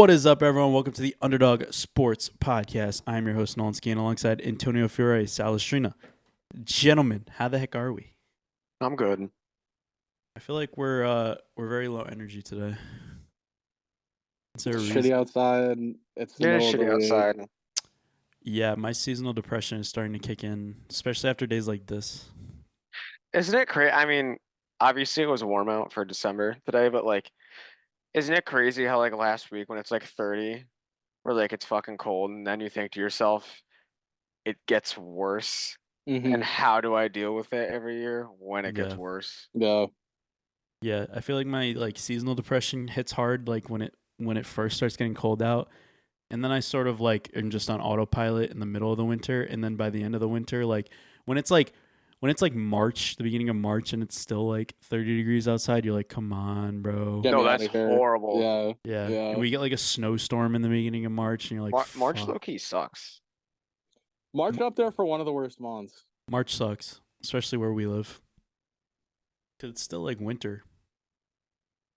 What is up, everyone? Welcome to the Underdog Sports Podcast. I'm your host, Nolan Skeen, alongside Antonio Fiore, Salestrina. Gentlemen, how the heck are we? I'm good. I feel like we're very low energy today. Is there a It's reason? shitty outside. It's the Yeah, middle of the shitty week. outside. Yeah, my seasonal depression is starting to kick in, especially after days like this. Isn't it crazy? I mean, obviously it was warm out for December today, but isn't it crazy how last week when it's 30, where it's fucking cold, and then you think to yourself, it gets worse, and how do I deal with it every year when it gets Yeah. worse? Yeah. Yeah, I feel like my seasonal depression hits hard when it first starts getting cold out. And then I sort of am just on autopilot in the middle of the winter, and then by the end of the winter, when it's March, the beginning of March, and it's still 30 degrees outside, you're like, come on, bro. Get No, me that's outta here. horrible. Yeah. Yeah. Yeah. And we get a snowstorm in the beginning of March, and you're like, March fuck. low-key sucks. March up there for one of the worst months. March sucks, especially where we live. Because it's still winter.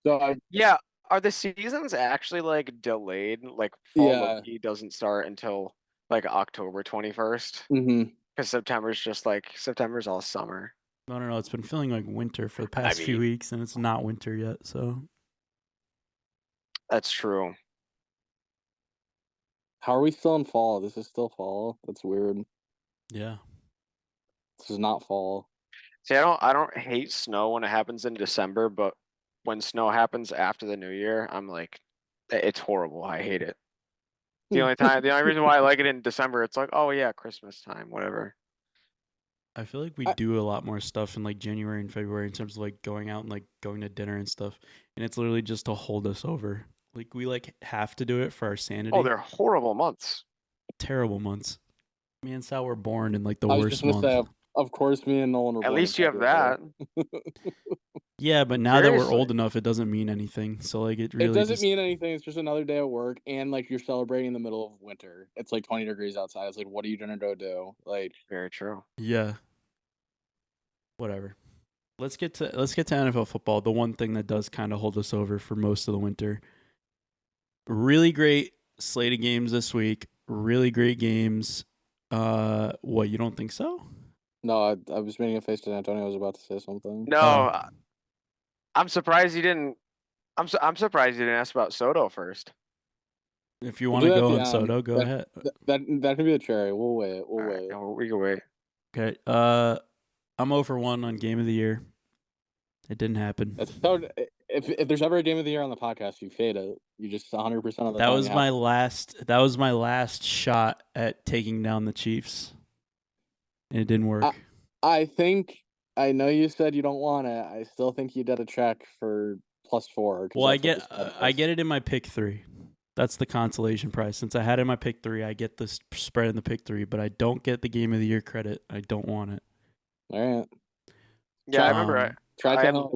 So Yeah, are the seasons actually delayed? Fall Yeah. low-key doesn't start until October 21st? Because September's all summer. No. It's been feeling like winter for the past few weeks, and it's not winter yet, so. That's true. How are we still in fall? This is still fall. That's weird. Yeah. This is not fall. See, I don't hate snow when it happens in December, but when snow happens after the new year, I'm like, it's horrible. I hate it. The only reason why I like it in December, it's like, oh yeah, Christmas time, whatever. I feel like we do a lot more stuff in January and February in terms of going out and going to dinner and stuff, and it's literally just to hold us over. We have to do it for our sanity. Oh, they're horrible months. Terrible months. Me and Sal were born in the I was worst just gonna month. say, of course, me and Nolan were At born in least you have February. that. Yeah, but now that we're Seriously. old enough, it doesn't mean anything. So it really It doesn't mean anything. It's just another day at work, and you're celebrating in the middle of winter. It's 20 degrees outside. It's what are you gonna go do? Very true. Yeah. Whatever. Let's get to NFL football. The one thing that does kind of hold us over for most of the winter. Really great slate of games this week. Really great games. What, you don't think so? No, I was making a face to Antonio. I was about to say something. No, I'm surprised you didn't. I'm surprised you didn't ask about Soto first. If you want to go on Soto, go ahead. That can be the cherry. We'll wait. We'll wait. Right, we can wait. Okay. I'm 0 for 1 on game of the year. It didn't happen. If there's ever a game of the year on the podcast, you fade it. You just 100% of the time. That was my last shot at taking down the Chiefs. And it didn't work. I know you said you don't want it. I still think you did a check for +4. Well, I get it in my pick 3. That's the consolation prize. Since I had it in my pick 3, I get the spread in the pick 3, but I don't get the game of the year credit. I don't want it. All right. Yeah, I remember. I know.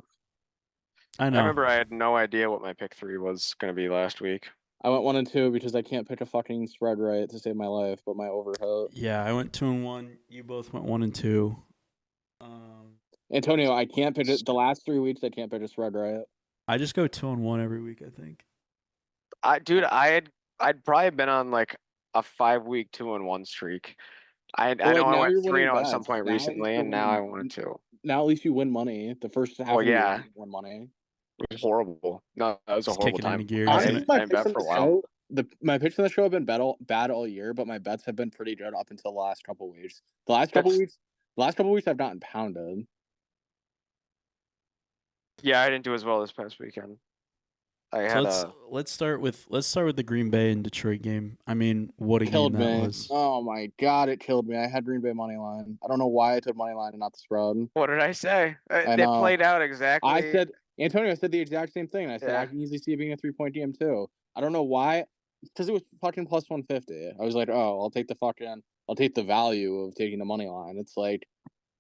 I remember I had no idea what my pick 3 was going to be last week. I went 1-2 because I can't pick a fucking spread right to save my life, but my overhook. Yeah, I went 2-1. You both went 1-2. Antonio, I can't pick it. The last 3 weeks, I can't pick a spread right. I just go 2-1 every week, I think. I'd probably been on a 5-week 2-1 streak. I know I went 3-0 at some point recently, and now I won 2. Now at least you win money. The first half of the year, you won money. It was horrible. No, that was a horrible time. Honestly, my picks for a while. My picks in the show have been bad all year, but my bets have been pretty good up until the last couple weeks. The last couple weeks, I've gotten pounded. Yeah, I didn't do as well this past weekend. Let's start with the Green Bay and Detroit game. I mean, what a game that was! Oh my god, it killed me. I had Green Bay money line. I don't know why I took money line and not the spread. What did I say? It played out exactly. Antonio said the exact same thing. I said I can easily see it being a 3-point game too. I don't know why, because it was fucking +150. I was like, oh, I'll take the value of taking the money line. It's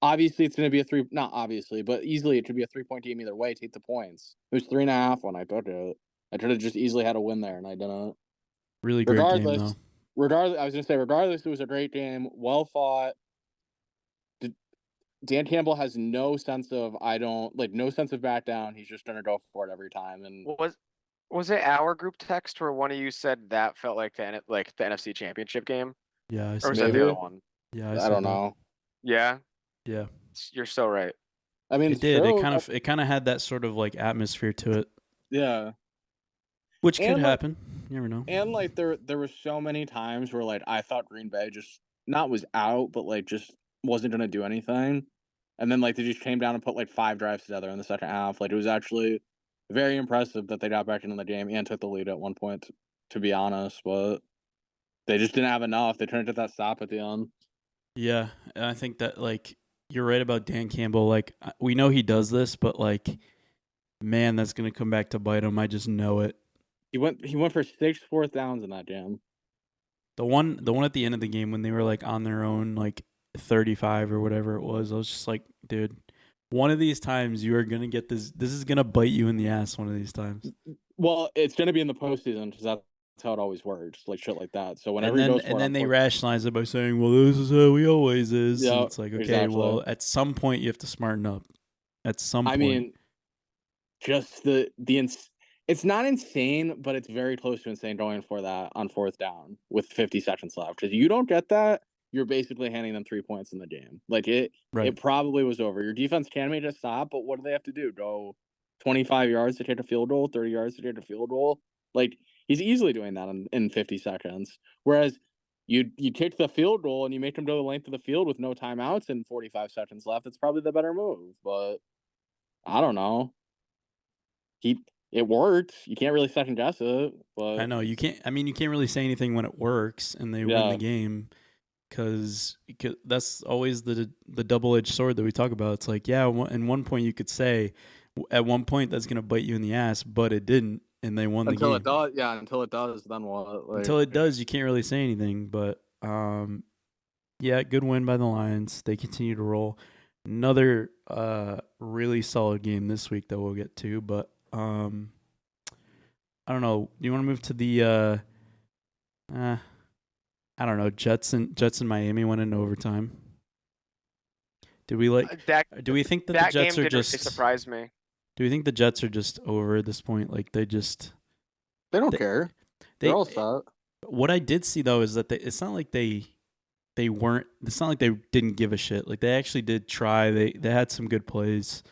obviously it's going to be not obviously, but easily it should be a 3-point game either way. Take the points. It was 3.5 when I took it. I could have just easily had a win there, and I didn't. Really great game, though. Regardless, I was going to say, regardless, it was a great game. Well fought. Dan Campbell has no sense of no sense of back down. He's just going to go for it every time. And Was it our group text where one of you said that felt like the NFC Championship game, Yeah, I or was said that the that. other Maybe. one? Yeah, I I said don't that. know. Yeah, Yeah, you're so right. I mean, it it's did. true. It kind of had that sort of like atmosphere to it, Yeah. which could And like happen. You never know. there were so many times where like I thought Green Bay just not was out, but like just wasn't gonna do anything. And then like they just came down and put like 5 drives together in the second half. Like it was actually very impressive that they got back into the game and took the lead at one point, to be honest, but they just didn't have enough. They turned into that stop at the end. Yeah, and I think that like you're right about Dan Campbell. Like we know he does this, but like, man, that's gonna come back to bite him. I just know it. He went for 6 fourth downs in that jam. The one at the end of the game when they were like on their own, like 35 or whatever it was. I was just like, dude, one of these times you are gonna get this. This is gonna bite you in the ass one of these times. Well, it's gonna be in the postseason because that's how it always works, like shit like that. So whenever he goes for And it, then they rationalize it by saying, "Well, this is how he always is," and yeah, it's like, okay, exactly. well, at some point you have to smarten up. At some I point, mean, just it's not insane, but it's very close to insane going for that on fourth down with 50 seconds left. Because you don't get that, you're basically handing them 3 points in the game. Like right? it probably was over. Your defense can make a stop, but what do they have to do? Go 25 yards to take a field goal, 30 yards to take a field goal? Like he's easily doing that in 50 seconds. Whereas you take the field goal and you make them go the length of the field with no timeouts and 45 seconds left. It's probably the better move, but I don't know. It worked. You can't really second guess it, I but know you can't. I mean, you can't really say anything when it works and they win the yeah, game because that's always the double edged sword that we talk about. It's like, yeah, in one point you could say, at one point that's gonna bite you in the ass, but it didn't, and they won the until game. it does. Yeah, until it does, then what? Like, Until it does, you can't really say anything. But yeah, good win by the Lions. They continue to roll. Another really solid game this week that we'll get to, but I don't know. Do you want to move to the I don't know, Jets and Miami went in overtime. Do we like That do we think that the that game Jets are did really just surprise me. do we think the Jets are just over at this point? Like they don't they, care. They're they all set. what I did see though is that it's not like they weren't it's not like they didn't give a shit. Like they actually did try. They had some good plays.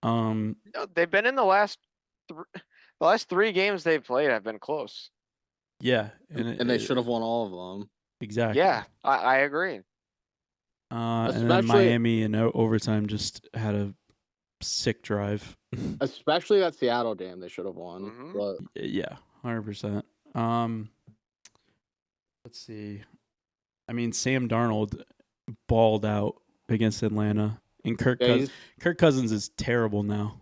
No, they've been in the last 3 games they've played have been close. Yeah, And they should have won all of them. exactly. Yeah, I agree. And then Especially Miami in overtime just had a sick drive. especially that Seattle game, they should have won. Mhm. But Yeah, 100%. Let's see. I mean, Sam Darnold balled out against Atlanta, and Kirk Cousins is terrible now.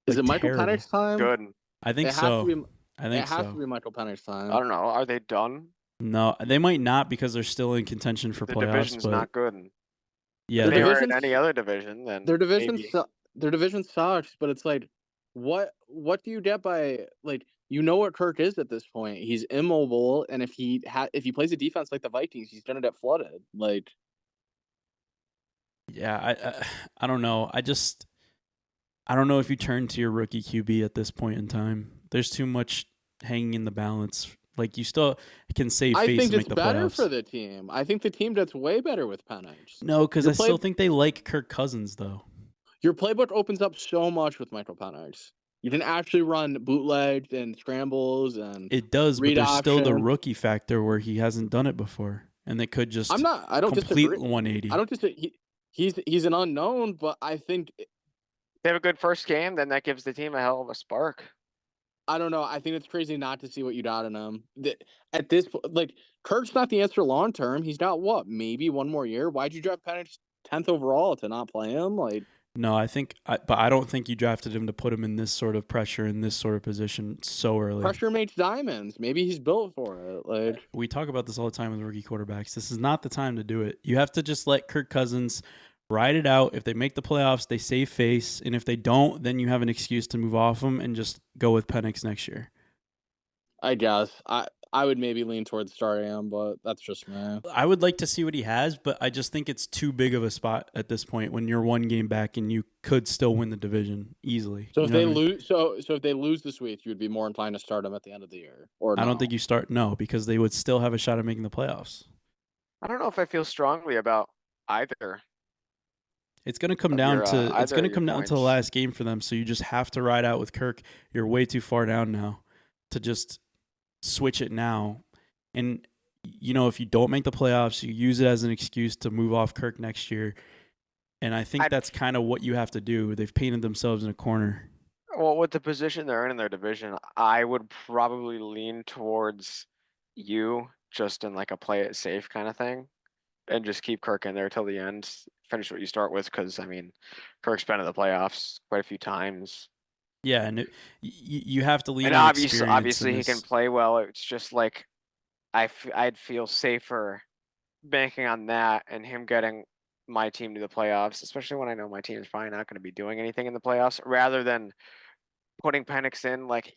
is Like, it Michael terrible. Penix time? Good. I think It has so. to be. I think It has so. to be Michael Penix time. I don't know. Are they done? No, they might not because they're still in contention for The playoffs. division's But not good. yeah, If they were in division's- any other division, then Their division maybe. their division sucks, but it's like what do you get by like you know what Kirk is at this point? He's immobile, and if he plays a defense like the Vikings, he's gonna get flooded. Like yeah, I don't know. I don't know if you turn to your rookie QB at this point in time. There's too much hanging in the balance. Like you still can save face I think and make it's the better playoffs. for the team. I think the team does way better with Penix. No, because Your I still think they like Kirk Cousins though. Your playbook opens up so much with Michael Penix. You can actually run bootlegs and scrambles and It does, but read there's still the option. rookie factor where he hasn't done it before, and they could just I don't complete disagree. 180. I don't disagree. He's an unknown, but I think They have a good first game, then that gives the team a hell of a spark. I don't know. I think it's crazy not to see what you got in him. At this point, like Kirk's not the answer long term. He's got what, maybe one more year. Why'd you draft Penix 10th overall to not play him? Like, No, but I don't think you drafted him to put him in this sort of pressure in this sort of position so early. pressure makes diamonds. Maybe he's built for it. Like, We talk about this all the time with rookie quarterbacks. This is not the time to do it. You have to just let Kirk Cousins ride it out. If they make the playoffs, they save face, and if they don't, then you have an excuse to move off them and just go with Penix next year. I guess I I would maybe lean towards starting him, but that's just me. I would like to see what he has, but I just think it's too big of a spot at this point when you're one game back and you could still win the division easily. So You if know they what I mean? lose, so if they lose this week, you would be more inclined to start him at the end of the year, or I no? don't think you start because they would still have a shot at making the playoffs. I don't know if I feel strongly about either It's gonna come of down your to either of your the points. last game for them. So you just have to ride out with Kirk. You're way too far down now to just switch it now. And if you don't make the playoffs, you use it as an excuse to move off Kirk next year. And I think that's kind of what you have to do. They've painted themselves in a corner. Well, with the position they're in their division, I would probably lean towards you just in like a play it safe kind of thing, and just keep Kirk in there till the end. Finish what you start with, because I mean, Kirk's been in the playoffs quite a few times, Yeah, and you have to lean and on experience. obviously he can play well. It's just like I'd feel safer banking on that and him getting my team to the playoffs, especially when I know my team is probably not going to be doing anything in the playoffs, rather than putting Penix in like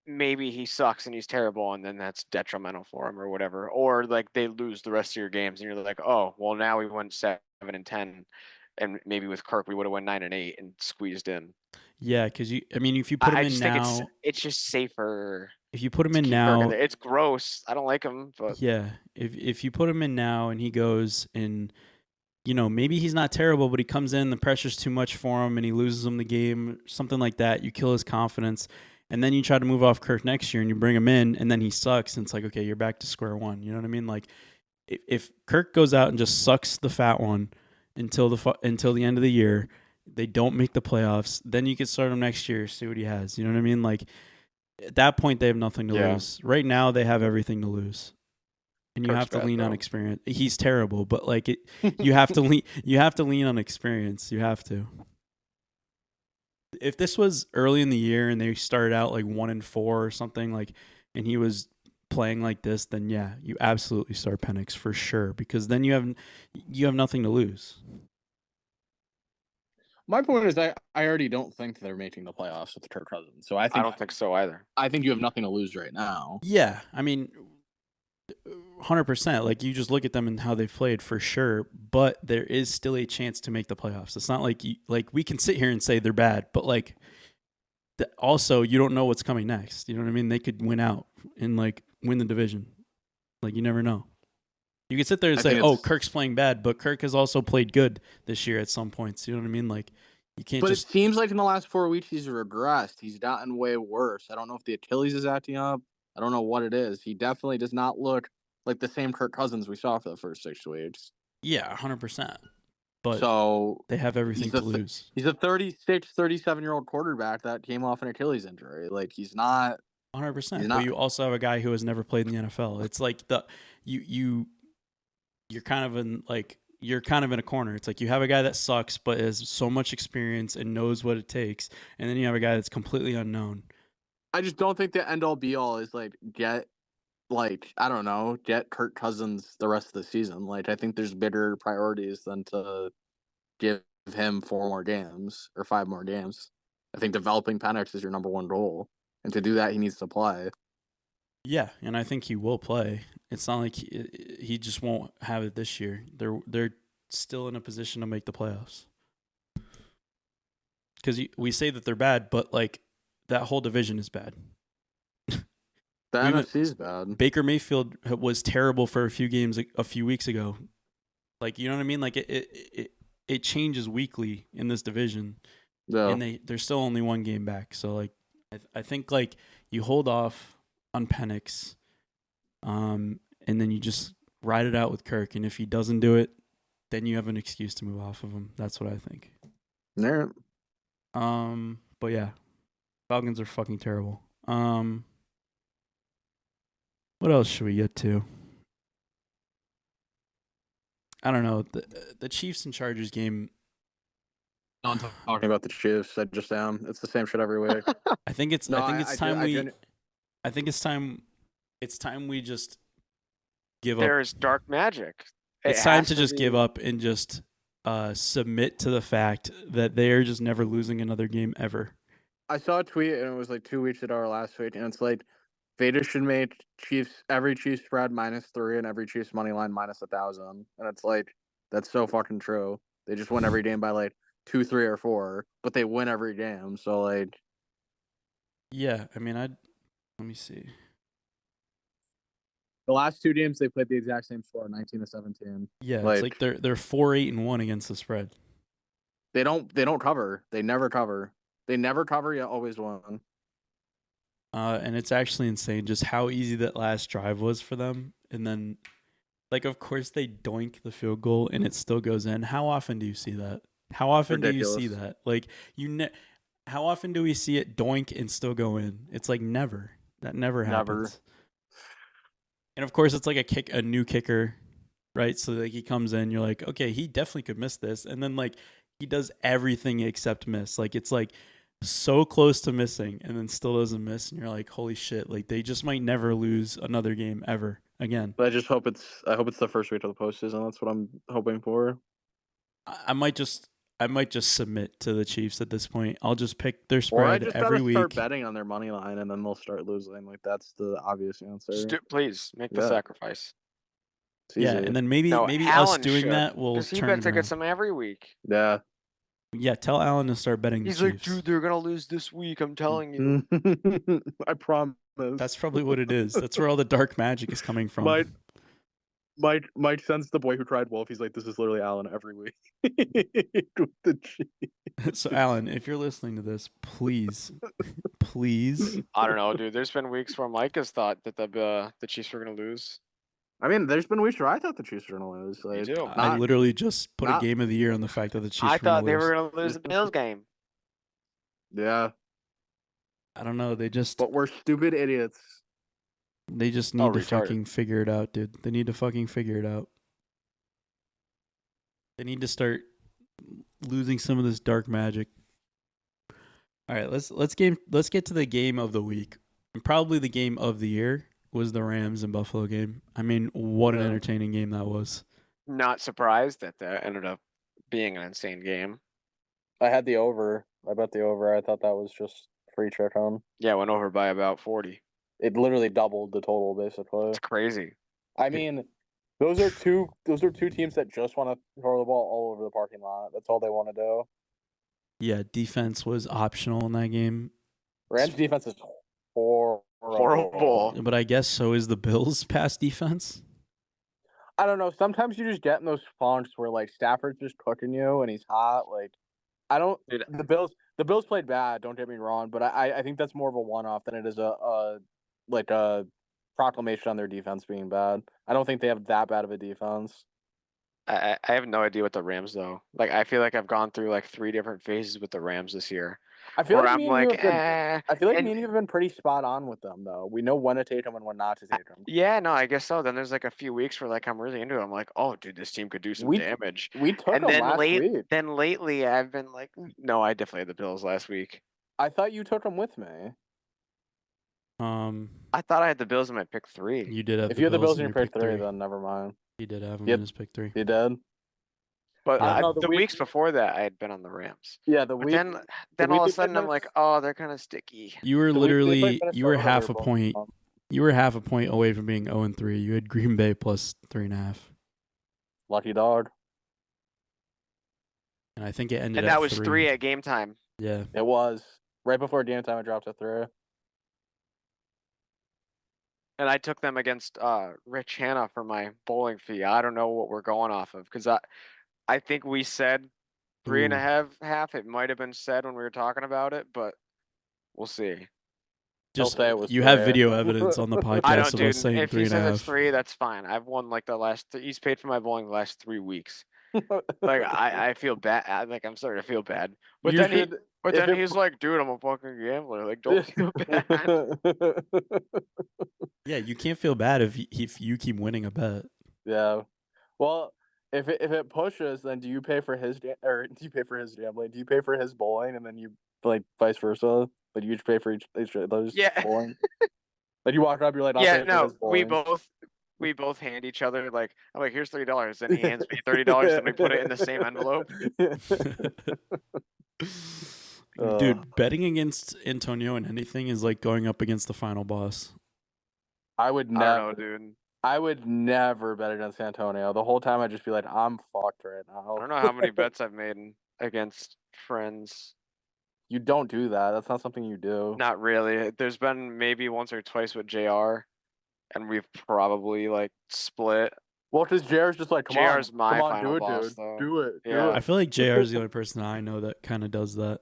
maybe he sucks and he's terrible and then that's detrimental for him or whatever. Or like they lose the rest of your games and you're like, oh, well now we went 7-10 and maybe with Kirk we would have won 9-8 and squeezed in. Yeah, because if you put him I in just now, think it's just safer if you put him to in keep Kirk in now, there. It's gross. I don't like him, but yeah, if you put him in now and he goes and maybe he's not terrible, but he comes in, the pressure's too much for him and he loses him the game, something like that, you kill his confidence. And then you try to move off Kirk next year and you bring him in and then he sucks and it's like, okay, you're back to square one. You know what I mean? Like if Kirk goes out and just sucks the fat one until the end of the year, they don't make the playoffs, then you can start him next year, see what he has. You know what I mean? Like at that point they have nothing to lose. Right now they have everything to lose. And you Kirk's have to bad, lean on though. experience. He's terrible, but like you have to lean on experience. You have to. If this was early in the year and they started out like 1-4 or something like, and he was playing like this, then yeah, you absolutely start Penix for sure because then you have nothing to lose. My point is, I already don't think they're making the playoffs with Kirk Cousins. So I don't think so either. I think you have nothing to lose right now. Yeah, I mean, 100%. Like you just look at them and how they've played for sure, but there is still a chance to make the playoffs. It's not like we can sit here and say they're bad, but like also you don't know what's coming next. You know what I mean? They could win out and like win the division. Like you never know. You could sit there and say, "Oh, Kirk's playing bad," but Kirk has also played good this year at some points. You know what I mean? Like you can't. But it seems like in the last 4 weeks he's regressed. He's gotten way worse. I don't know if the Achilles is acting up. I don't know what it is. He definitely does not look like the same Kirk Cousins we saw for the first 6 weeks. Yeah, 100%. But so they have everything to lose. He's a 36, 37-year-old quarterback that came off an Achilles injury. Like he's not 100%. But you also have a guy who has never played in the NFL. It's like you're kind of in a corner. It's like you have a guy that sucks but has so much experience and knows what it takes, and then you have a guy that's completely unknown. I just don't think the end all be all is get Kirk Cousins the rest of the season. Like I think there's bigger priorities than to give him 4 more games or 5 more games. I think developing Penix is your number one goal, and to do that he needs to play. Yeah, and I think he will play. It's not like he just won't have it this year. They're still in a position to make the playoffs. Because we say that they're bad, but like that whole division is bad. The NFC is bad. Baker Mayfield was terrible for a few games a few weeks ago. Like you know what I mean? Like it changes weekly in this division, and they're still only 1 game back. So like I think like you hold off on Penix, and then you just ride it out with Kirk. And if he doesn't do it, then you have an excuse to move off of him. That's what I think. Yeah. But yeah, Falcons are fucking terrible. What else should we get to? I don't know. The Chiefs and Chargers game. I'm talking about the Chiefs. I just am. It's the same shit every week. I think it's time it's time we just give up. There's dark magic. It's time to just give up and just submit to the fact that they are just never losing another game ever. I saw a tweet and it was like 2 weeks ago or last week, and it's like Vegas should make every Chiefs spread -3 and every Chiefs money line -1,000. And it's like, that's so fucking true. They just win every game by like 2, 3, or 4, but they win every game. So like, Yeah, I mean, let me see. the last 2 games they played the exact same score, 19-17. Yeah, it's like they're 4-8-1 against the spread. They don't cover. They never cover. They never cover yet always win. And it's actually insane just how easy that last drive was for them. And then, like, of course they doink the field goal and it still goes in. How often do you see that? How often Ridiculous. do you see that? Like, how often do we see it doink and still go in? It's like never. That never happens. And of course, it's like a new kicker, right? So like he comes in, you're like, okay, he definitely could miss this, and then like he does everything except miss. Like it's like so close to missing, and then still doesn't miss, and you're like, holy shit! Like they just might never lose another game ever again. But I hope it's the first week of the postseason. That's what I'm hoping for. I might just submit to the Chiefs at this point. I'll just pick their spread every week. Start betting on their money line, and then they'll start losing. Like that's the obvious answer. Please make the sacrifice. Yeah, and then maybe us doing that will turn. He bets against them every week. Yeah. Yeah, tell Alan to start betting. He's the like, Chiefs. dude, they're gonna lose this week. I'm telling you. I promise. That's probably what it is. That's where all the dark magic is coming from. Mike sends the boy who cried wolf. He's like, this is literally Alan every week. With the Chiefs. So Alan, if you're listening to this, please. I don't know, dude. There's been weeks where Mike has thought that the Chiefs were gonna lose. I mean, there's been weeks where I thought the Chiefs were gonna lose. Like, Me too. I literally just put a game of the year on the fact that the Chiefs. I thought they were gonna lose the Bills game. Yeah. I don't know. But we're stupid idiots. They just need to fucking figure it out, dude. They need to fucking figure it out. They need to start losing some of this dark magic. All right, let's get to the game of the week. And probably the game of the year was the Rams and Buffalo game. I mean, what an entertaining game that was. Not surprised that ended up being an insane game. I had the over. I bet the over. I thought that was just free chicken. Yeah, went over by about 40. It literally doubled the total, basically. It's crazy. I mean, those are two teams that just want to throw the ball all over the parking lot. That's all they want to do. Yeah, defense was optional in that game. Rams defense is horrible. But I guess so is the Bills' pass defense. I don't know. Sometimes you just get in those funks where like Stafford's just cooking you and he's hot. Like I don't. Dude. The Bills played bad. Don't get me wrong, but I think that's more of a one-off than it is a proclamation on their defense being bad. I don't think they have that bad of a defense. I have no idea what the Rams though. Like I feel like I've gone through like 3 different phases with the Rams this year. I feel like me and you have been pretty spot on with them though. We know when to take them and when not to take them. Yeah, no, I guess so. Then there's like a few weeks where like I'm really into it. I'm like, oh, dude, this team could do some damage. We took them last week. Then lately, I've been like, no, I definitely had the Bills last week. I thought you took them with me. I thought I had the Bills in my pick 3. You did have. If you had the Bills in your pick 3, then never mind. You did have them in his pick 3. You did. But the weeks before that, I had been on the Rams. Yeah, then all of a sudden I'm like, oh, they're kind of sticky. You were literally half a point. You were half a point away from being 0-3. You had Green Bay plus 3.5. Lucky dog. And I think it ended. And that was 3 at game time. Yeah, it was right before game time. I dropped to 3. And I took them against Rich Hanna for my bowling fee. I don't know what we're going off of because I think we said 3.5. It might have been said when we were talking about it, but we'll see. Just say it was you 3. Have video evidence on the podcast. I don't, of us saying if 3.5. He says it's 3, that's fine. I've won like he's paid for my bowling the last 3 weeks. Like I feel bad. Like I'm starting to feel bad. But then he's like, dude, I'm a fucking gambler. Like, don't feel bad. Yeah, you can't feel bad if you keep winning a bet. Yeah. Well, if it pushes, then do you pay for his or do you pay for his gambling? Do you pay for his bowling and then you like vice versa? Like you each pay for each those bowling? Like you walk up, you're like, yeah, no, we both hand each other like I'm like, here's $30, and he hands me $30, and we put it in the same envelope. Dude, betting against Antonio and anything is like going up against the final boss. I would I never. don't know, dude. I would never bet against San Antonio. The whole time I'd just be like, I'm fucked right now. I don't know how many bets I've made against friends. You don't do that. That's not something you do. Not really. There's been maybe once or twice with JR, and we've probably like split. Well, because JR's just like, come JR's my on, final do it, boss, dude. though. Do it. Yeah. I feel like JR is the only person I know that kind of does that.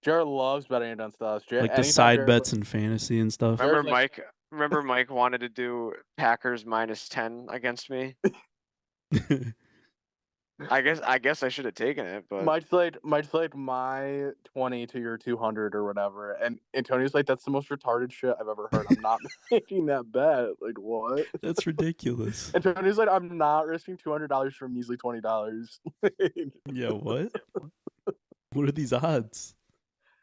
JR loves betting against us. Like the side bets in fantasy and stuff. Remember Jared's like- Mike wanted to do Packers -10 against me? I guess I should have taken it, but Mike's like my 20 to your 200 or whatever, and Antonio's like, that's the most retarded shit I've ever heard. I'm not making that bet. Like, what? That's ridiculous. Antonio's like, I'm not risking $200 for a measly $20. Yeah, what? What are these odds?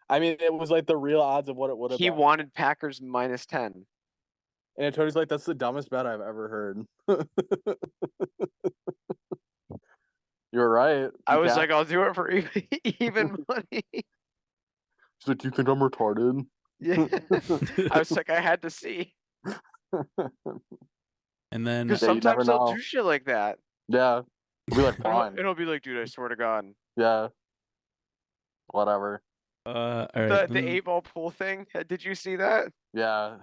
I mean, it was like the real odds of what it would have he been. wanted Packers -10. And Antonio's like, that's the dumbest bet I've ever heard. You're right. I was like, I'll do it for even money. He's like, do you think I'm retarded? Yeah. I was like, I had to see. And then Because Yeah, you never sometimes they'll know. do shit like that. Yeah. We'll be like, fine. It'll be like, dude, I swear to God. Yeah. Whatever. all right. The 8-ball pool thing. Did you see that? Yeah.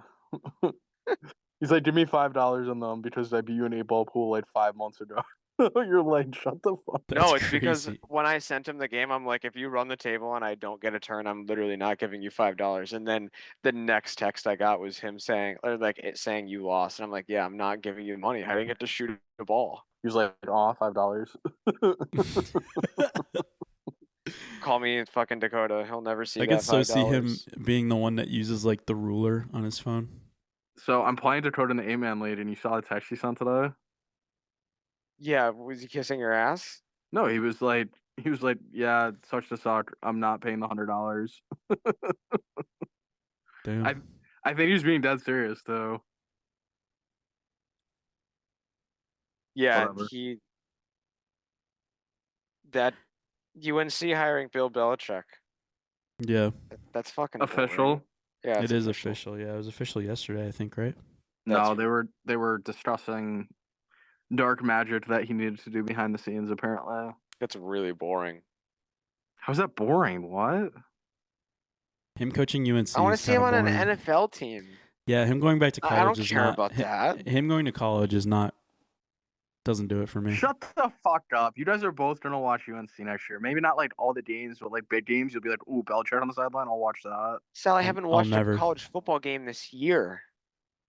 He's like, give me $5 on them because I beat you an 8-ball pool like 5 months ago. You're like, shut the fuck up. That's No, it's because crazy. when I sent him the game, I'm like, if you run the table and I don't get a turn, I'm literally not giving you $5. And then the next text I got was him saying, or like it saying you lost. And I'm like, yeah, I'm not giving you money. I didn't get to shoot the ball. He was like, aw, $5. Call me fucking Dakota. He'll never see I that could so see him $5. being the one that uses like the ruler on his phone. So I'm playing Dakota in the 8-man lead, and you saw the text he sent today? Yeah, was he kissing your ass? No, he was like, yeah, it sucks to suck. I'm not paying the $100. Damn. I think he was being dead serious, though. Yeah, Whatever. that UNC hiring Bill Belichick. Yeah, That's fucking Official? boring. Yeah, it is official. Yeah, it was official yesterday, I think, right? No, they were discussing dark magic that he needed to do behind the scenes, apparently. That's really boring. How's that boring? What? Him coaching UNC. I want is to see him on kinda an boring. NFL team. Yeah, him going back to college I don't is care not about that. Him going to college is not doesn't do it for me. Shut the fuck up. You guys are both gonna watch UNC next year. Maybe not like all the games, but like big games. You'll be like, ooh, Belichick on the sideline. I'll watch that. Sal, I haven't I'll watched never. a college football game this year.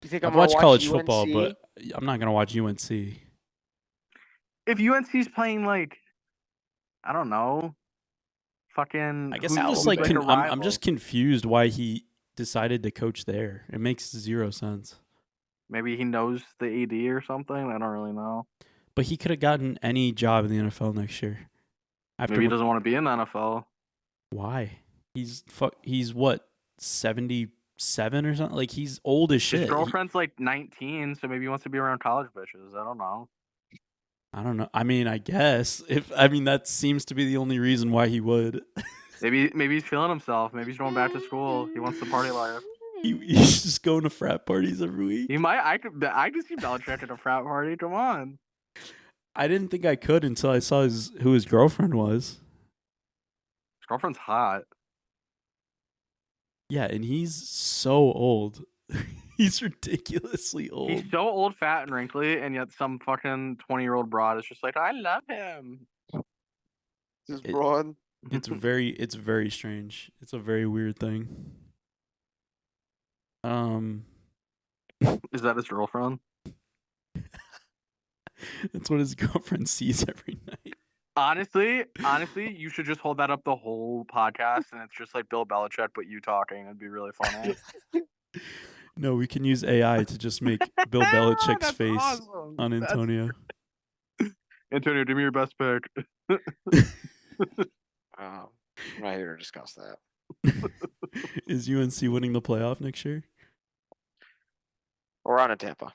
You think I've I'm gonna watched watch college UNC? football, but I'm not gonna watch UNC. If UNC's playing like, I don't know, fucking. I guess who's I'm just like like a I'm just rival? confused why he decided to coach there. It makes zero sense. Maybe he knows the AD or something. I don't really know. But he could have gotten any job in the NFL next year. Maybe he doesn't want to be in the NFL. Why? He's what, 77 or something? Like he's old as shit. His girlfriend's like 19, so maybe he wants to be around college bitches. I don't know. I don't know. I mean, I guess that seems to be the only reason why he would. Maybe he's feeling himself. Maybe he's going back to school. He wants the party life. He's just going to frat parties every week. He might. I could see Belichick at a frat party. Come on. I didn't think I could until I saw who his girlfriend was. His girlfriend's hot. Yeah, and he's so old. He's ridiculously old. He's so old, fat, and wrinkly, and yet some fucking 20-year-old broad is just like, I love him. Just broad. It's very strange. It's a very weird thing. Is that his girlfriend? That's what his girlfriend sees every night. Honestly, you should just hold that up the whole podcast, and it's just like Bill Belichick, but you talking. It'd be really funny. No, we can use AI to just make Bill Belichick's That's face awesome. on Antonio. Antonio, give me your best pick. I'm not here to discuss that. Is UNC winning the playoff next year? We're on to Tampa.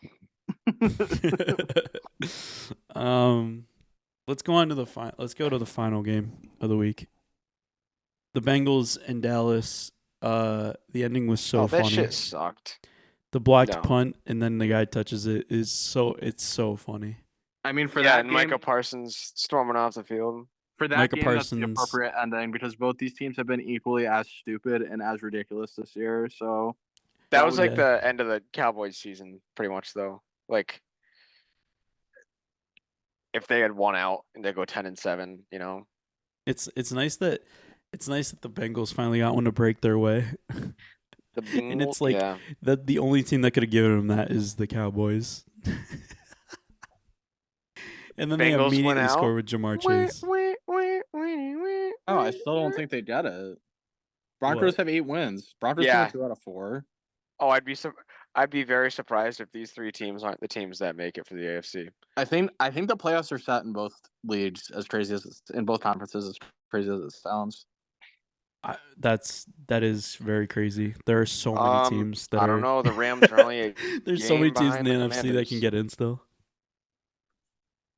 Let's go on to let's go to the final game of the week. The Bengals and Dallas. The ending was so that funny. shit sucked. The blocked No. punt and then the guy touches it it's so funny. I mean, for Yeah, that and game, Micah Parsons storming off the field. for that Micah game, that's the Parsons. appropriate ending because both these teams have been equally as stupid and as ridiculous this year. So That was like yeah. the end of the Cowboys season, pretty much though. Like if they had won out and they go 10-7, you know. It's nice that the Bengals finally got one to break their way. The And it's Bengals, like yeah. that the only team that could have given them that is the Cowboys. And then they Bengals went immediately out. score with Jamar Chase. oh, I still don't think they get it. Broncos What? have 8 wins. Broncos Yeah. win 2 out of 4. Oh, I'd be very surprised if these 3 teams aren't the teams that make it for the AFC. I think the playoffs are set in both leagues, as crazy as in both conferences, as crazy as it sounds. That is very crazy. There are so many teams that I don't know. The Rams are only there's so many game teams in the behind the NFC that can Commanders. get in still.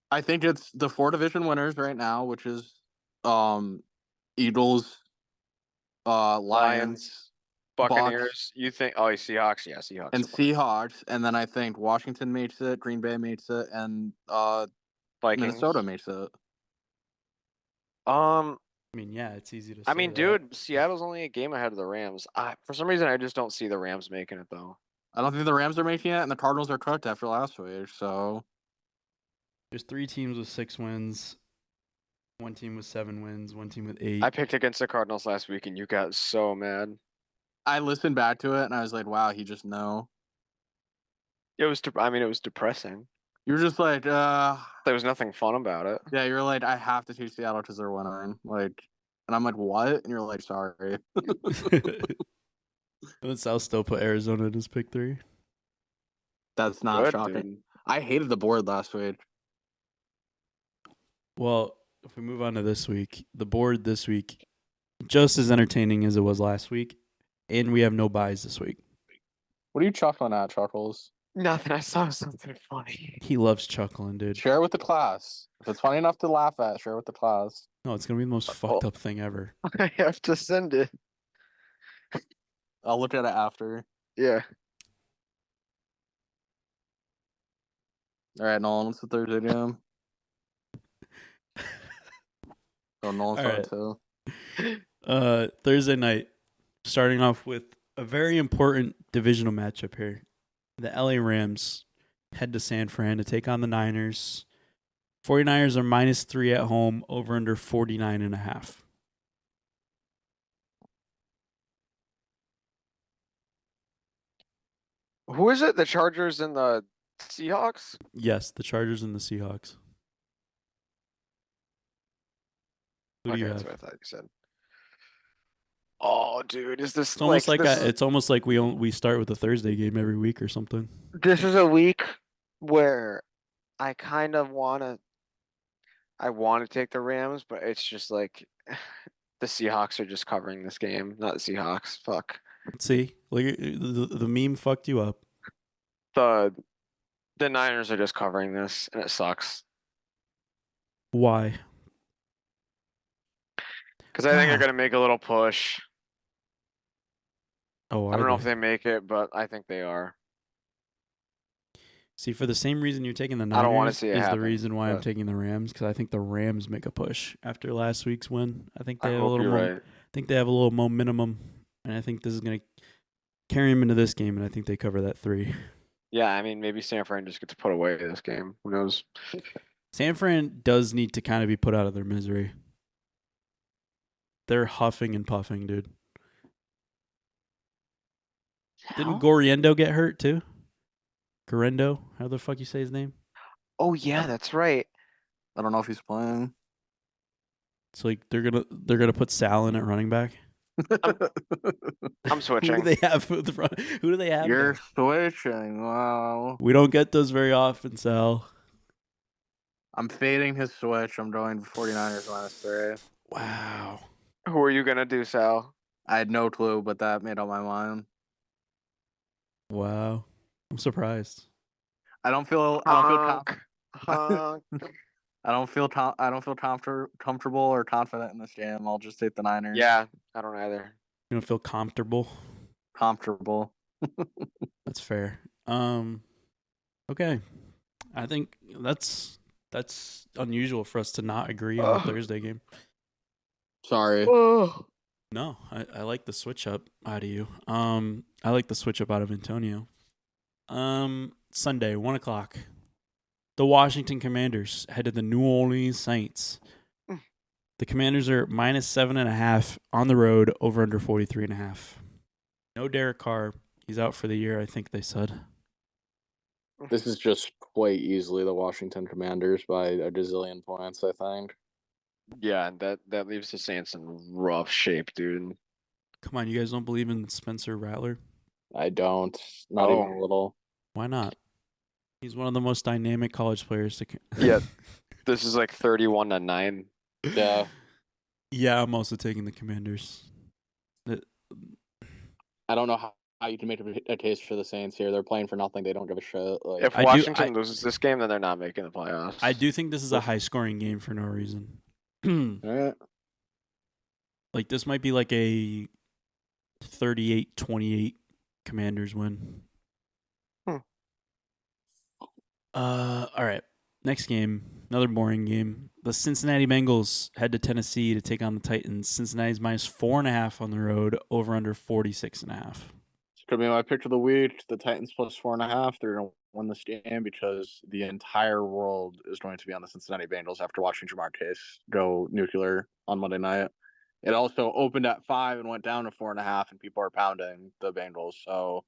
I think it's the 4 division winners right now, which is Eagles, Lions, Buccaneers. Bucs, You think? Oh, Seahawks. Yeah, Seahawks. and Seahawks, and then I think Washington makes it, Green Bay makes it, and Vikings. Minnesota makes it. I mean, yeah, it's easy to say. I mean, that. dude, Seattle's only a game ahead of the Rams. For some reason, I just don't see the Rams making it though. I don't think the Rams are making it, and the Cardinals are cooked after last week. So there's 3 teams with 6 wins, 1 team with 7 wins, 1 team with 8. I picked against the Cardinals last week, and you got so mad. I listened back to it, and I was like, "Wow, he just know." It was. I mean, it was depressing. You were just like, There was nothing fun about it. Yeah, you're like, I have to choose Seattle because they're winning. Like, and I'm like, what? And you're like, sorry. And then Sal still put Arizona in his pick 3. That's not Good, shocking. dude. I hated the board last week. Well, if we move on to this week, the board this week, just as entertaining as it was last week, and we have no buys this week. What are you chuckling at, Chuckles? Nothing. I saw something funny. He loves chuckling, dude. Share it with the class. If it's funny enough to laugh at, share it with the class. No, it's gonna be the most fucked up thing ever. I have to send it. I'll look at it after. Yeah. All right, Nolan, what's the Thursday game? Oh, Nolan saw it too. Thursday night, starting off with a very important divisional matchup here. The LA Rams head to San Fran to take on the Niners. 49ers are -3 at home, over under 49.5. Who is it? The Chargers and the Seahawks? Yes, the Chargers and the Seahawks. Who do you That's have? what I thought you said. Oh, dude, is this It's almost like this is- it's almost like we start with the Thursday game every week or something. This is a week where I kind of want to take the Rams, but it's just like the Seahawks are just covering this game, not the Seahawks. Fuck. See, like the meme fucked you up. The Niners are just covering this, and it sucks. Why? Because I think they're gonna make a little push. Oh, I don't know if they make it, but I think they are. See, for the same reason you're taking the I don't wanna Niners see it is the happen, reason why I'm but- taking the Rams, because I think the Rams make a push after last week's win. I think they I have a hope little you're right. I think they have a little momentum, and I think this is going to carry them into this game, and I think they cover that 3. Yeah, I mean, maybe San Fran just gets put away this game. Who knows? San Fran does need to kind of be put out of their misery. They're huffing and puffing, dude. Didn't Goriendo get hurt too? Gorendo? How the fuck you say his name? Oh yeah, that's right. I don't know if he's playing. It's like they're gonna put Sal in at running back. I'm Who do switching. they have? Who do they have? You're there? switching. Wow. We don't get those very often, Sal. I'm fading his switch. I'm going 49ers -3. Wow. Who are you gonna do, Sal? I had no clue, but that made up my mind. Wow. I'm surprised. I don't feel Honk. comfortable or confident in this game. I'll just take the Niners. Yeah, I don't either. You don't feel comfortable? Comfortable. That's fair. Okay. I think that's unusual for us to not agree on the Thursday game. Sorry. No, I like the switch up out of you. I like the switch up out of Antonio. Sunday, 1:00. The Washington Commanders head to the New Orleans Saints. The Commanders are -7.5 on the road, over under 43.5. No Derek Carr. He's out for the year, I think they said. This is just quite easily the Washington Commanders by a gazillion points, I think. Yeah, that leaves the Saints in rough shape, dude. Come on, you guys don't believe in Spencer Rattler? I don't. Not even a little. Why not? He's one of the most dynamic college players to. Yeah, this is like 31-9. Yeah. Yeah, I'm also taking the Commanders. I don't know how you can make a case for the Saints here. They're playing for nothing. They don't give a shit. Like, If Washington loses this game, then they're not making the playoffs. I do think this is a high-scoring game for no reason. Like, this might be like a 38-28 Commanders win. All right. Next game, another boring game. The Cincinnati Bengals head to Tennessee to take on the Titans. Cincinnati's -4.5 on the road, over under 46.5. It's gonna be my pick of the week. The Titans +4.5. They're gonna win this game because the entire world is going to be on the Cincinnati Bengals after watching Jamar Chase go nuclear on Monday night. It also opened at 5 and went down to 4.5, and people are pounding the Bengals. So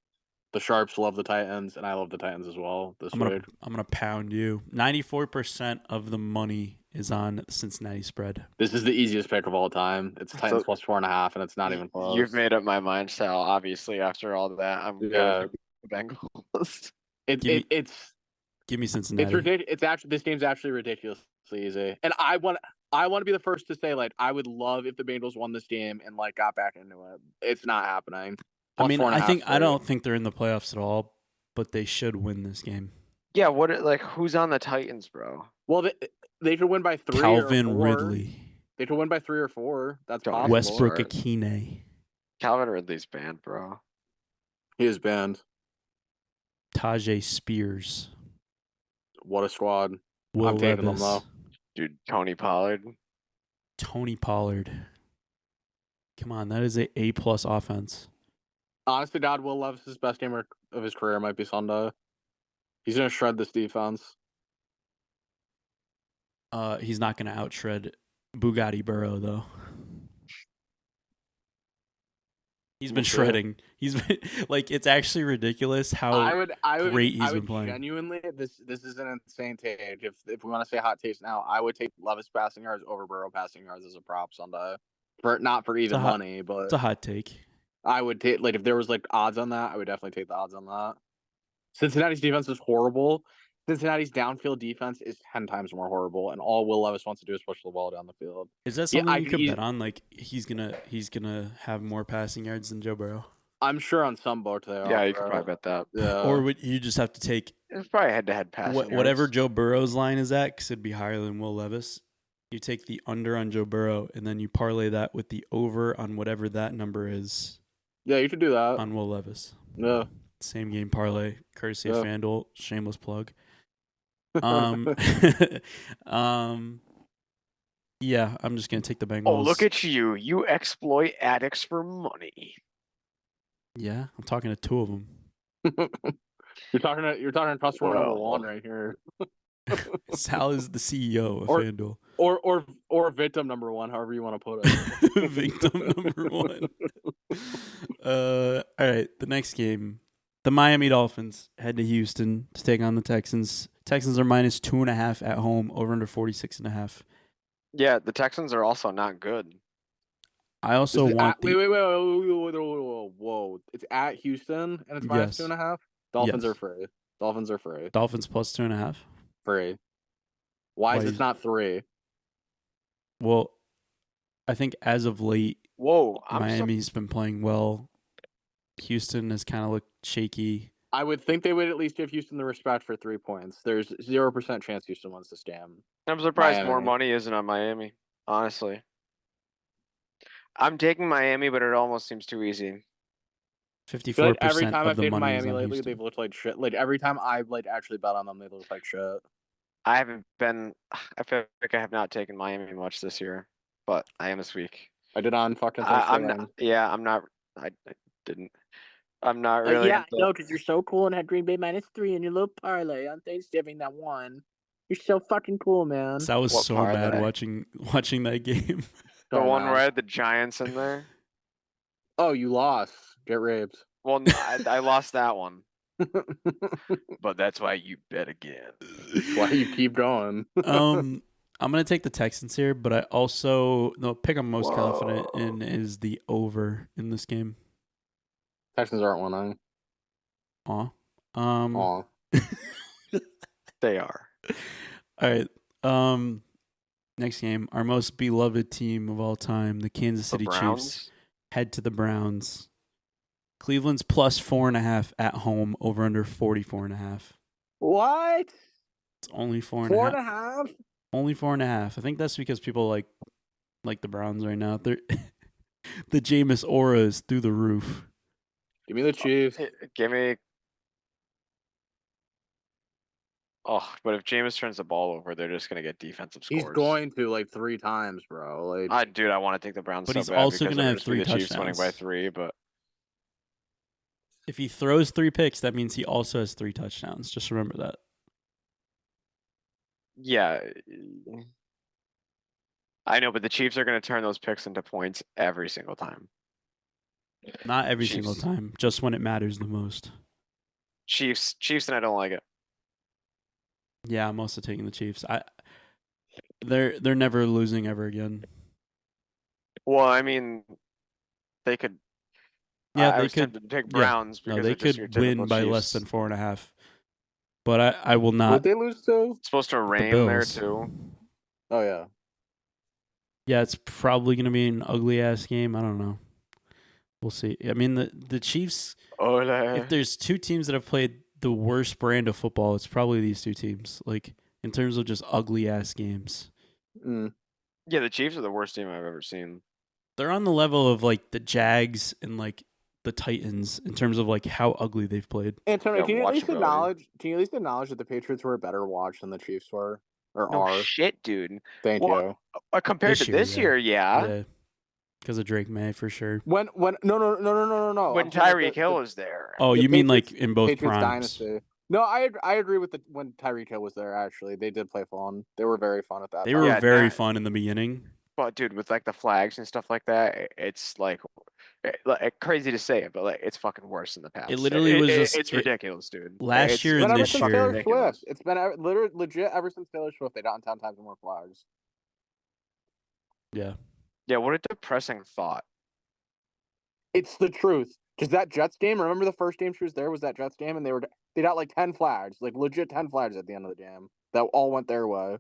the Sharps love the Titans, and I love the Titans as well this week. I'm gonna pound you. 94% of the money is on the Cincinnati spread. This is the easiest pick of all time. It's Titans +4.5, and it's not even close. You've made up my mind, Sal. Obviously, after all that, I'm going for the Bengals. Give me Cincinnati. It's ridiculous. It's actually, this game's actually ridiculously easy, and I want to be the first to say, like, I would love if the Bengals won this game and like got back into it. It's not happening. I mean, I don't think they're in the playoffs at all, but they should win this game. Yeah, who's on the Titans, bro? Well, they could win by 3 Calvin or 4. Ridley. They could win by 3 or 4. That's possible. Westbrook Akine. Calvin Ridley's banned, bro. He is banned. Tajay Spears. What a squad. I'm taking them, though. Dude, Tony Pollard. Come on, that is a A+ offense. Honestly, God, Will Levis's best game of his career might be Sunday. He's going to shred this defense. He's not going to outshred Bugatti Burrow, though. He's been shredding. He's been like, it's actually ridiculous how great he's been playing. Genuinely, this is an insane take. If we want to say hot takes now, I would take Levis passing yards over Burrow passing yards as a prop Sunday. Not for even money, but it's a hot take. I would take, like, if there was like odds on that, I would definitely take the odds on that. Cincinnati's defense is horrible. Cincinnati's downfield defense is 10 times more horrible, and all Will Levis wants to do is push the ball down the field. Is that something you could bet on? Like, he's gonna have more passing yards than Joe Burrow? I'm sure on some boat they are. Yeah, you could probably bet that. Yeah. Or would you just have to take? It's probably head-to-head passing. Whatever Joe Burrow's line is at, because it'd be higher than Will Levis. You take the under on Joe Burrow, and then you parlay that with the over on whatever that number is. Yeah, you could do that on Will Levis. Yeah. Same game parlay, courtesy of FanDuel. Shameless plug. Yeah, I'm just gonna take the Bengals. Oh, look at you! You exploit addicts for money. Yeah, I'm talking to 2 of them. You're talking customer number 1 right here. Sal is the CEO of FanDuel. Or victim number 1, however you want to put it. Victim number 1. All right, the next game. The Miami Dolphins head to Houston to take on the Texans. Texans are -2.5 at home, over under 46.5. Yeah, the Texans are also not good. I also want whoa. It's at Houston and it's -2.5. Dolphins are free. Dolphins +2.5. Free. Why is it not 3? Well, I think as of late, Miami's been playing well. Houston has kind of looked shaky. I would think they would at least give Houston the respect for 3 points. There's 0% chance Houston wins this game. I'm surprised more money isn't on Miami, honestly. I'm taking Miami, but it almost seems too easy. feel like every 54% time of I've the taken money is Miami on lately, Houston. they've looked like shit. Like every time I've like actually bet on them, they look like shit. I haven't been. I feel like I have not taken Miami much this year, but I am this week. I did on fucking I'm Thanksgiving. not. Yeah, I'm not. I didn't. I'm not really. Yeah, I know, because you're so cool and had Green Bay -3 in your little parlay on Thanksgiving that won. You're so fucking cool, man. So I was What so mad parlay? watching that game. The So one where I mad. had the Giants in there. Oh, you lost. Get raped. Well, I lost that one, but that's why you bet again. That's why you keep going. I'm gonna take the Texans here, but I also the pick I'm most confident in is the over in this game. Texans aren't winning. Aw. Aw. They are. All right. Next game, our most beloved team of all time, the Kansas The City Chiefs, Browns. head to the Browns. Cleveland's plus 4.5 at home, over under 44.5. What? It's only 4.5. 4.5? Only 4.5. I think that's because people like the Browns right now. They're the Jameis aura is through the roof. Give me the Chiefs. Give me. Oh, but if Jameis turns the ball over, they're just gonna get defensive scores. He's going to like 3 times, bro. Like, Dude, I want to take the Browns But so he's bad also because gonna they're have just gonna 3 be the Chiefs winning by touchdowns. 3. But If he throws 3 picks, that means he also has 3 touchdowns. Just remember that. yeah, I know. But the Chiefs are gonna turn those picks into points every single time. Not every single Chiefs. time, just when it matters the most. Chiefs, and I don't like it. Yeah, I'm also taking the Chiefs. They're never losing ever again. Well, I mean, they could. Yeah, I they was could. tempted to take Yeah, Browns no, because they they're just your could typical win by Chiefs. less than 4.5. But I will would not. they lose to? It's supposed to The rain there Bills. too. Oh, yeah. Yeah, it's probably gonna be an ugly ass game. I don't know. We'll see. I mean, the Chiefs. If there's 2 teams that have played the worst brand of football, it's probably these 2 teams. Like in terms of just ugly ass games. Mm. Yeah, the Chiefs are the worst team I've ever seen. They're on the level of like the Jags and like the Titans in terms of like how ugly they've played. Antonio, Yeah, can you at least watchability. acknowledge that the Patriots were a better watch than the Chiefs were? Or No are? shit, dude. Thank Well, you. compared to this year, yeah. Yeah. Because of Drake May for sure. When no. When I'm saying, like, Tyreek Hill was there. Oh, the you mean like Patriots- in both Patriots primes? dynasty. No, I agree with when Tyreek Hill was there. Actually, they did play fun. They were very fun at that. They time. were Yeah, very that- fun in the beginning. But dude, with like the flags and stuff like that, it's like crazy to say it, but like it's fucking worse in the past. It literally was just it's ridiculous, dude. last It's year It's been and ever this since year. Taylor ridiculous. Swift. It's been literally legit ever since Taylor Swift. They got 10 times more flags. Yeah. Yeah, what a depressing thought. It's the truth. Because that Jets game, remember the first game she was there was that Jets game, and they got like 10 flags, like legit 10 flags at the end of the game that all went their way.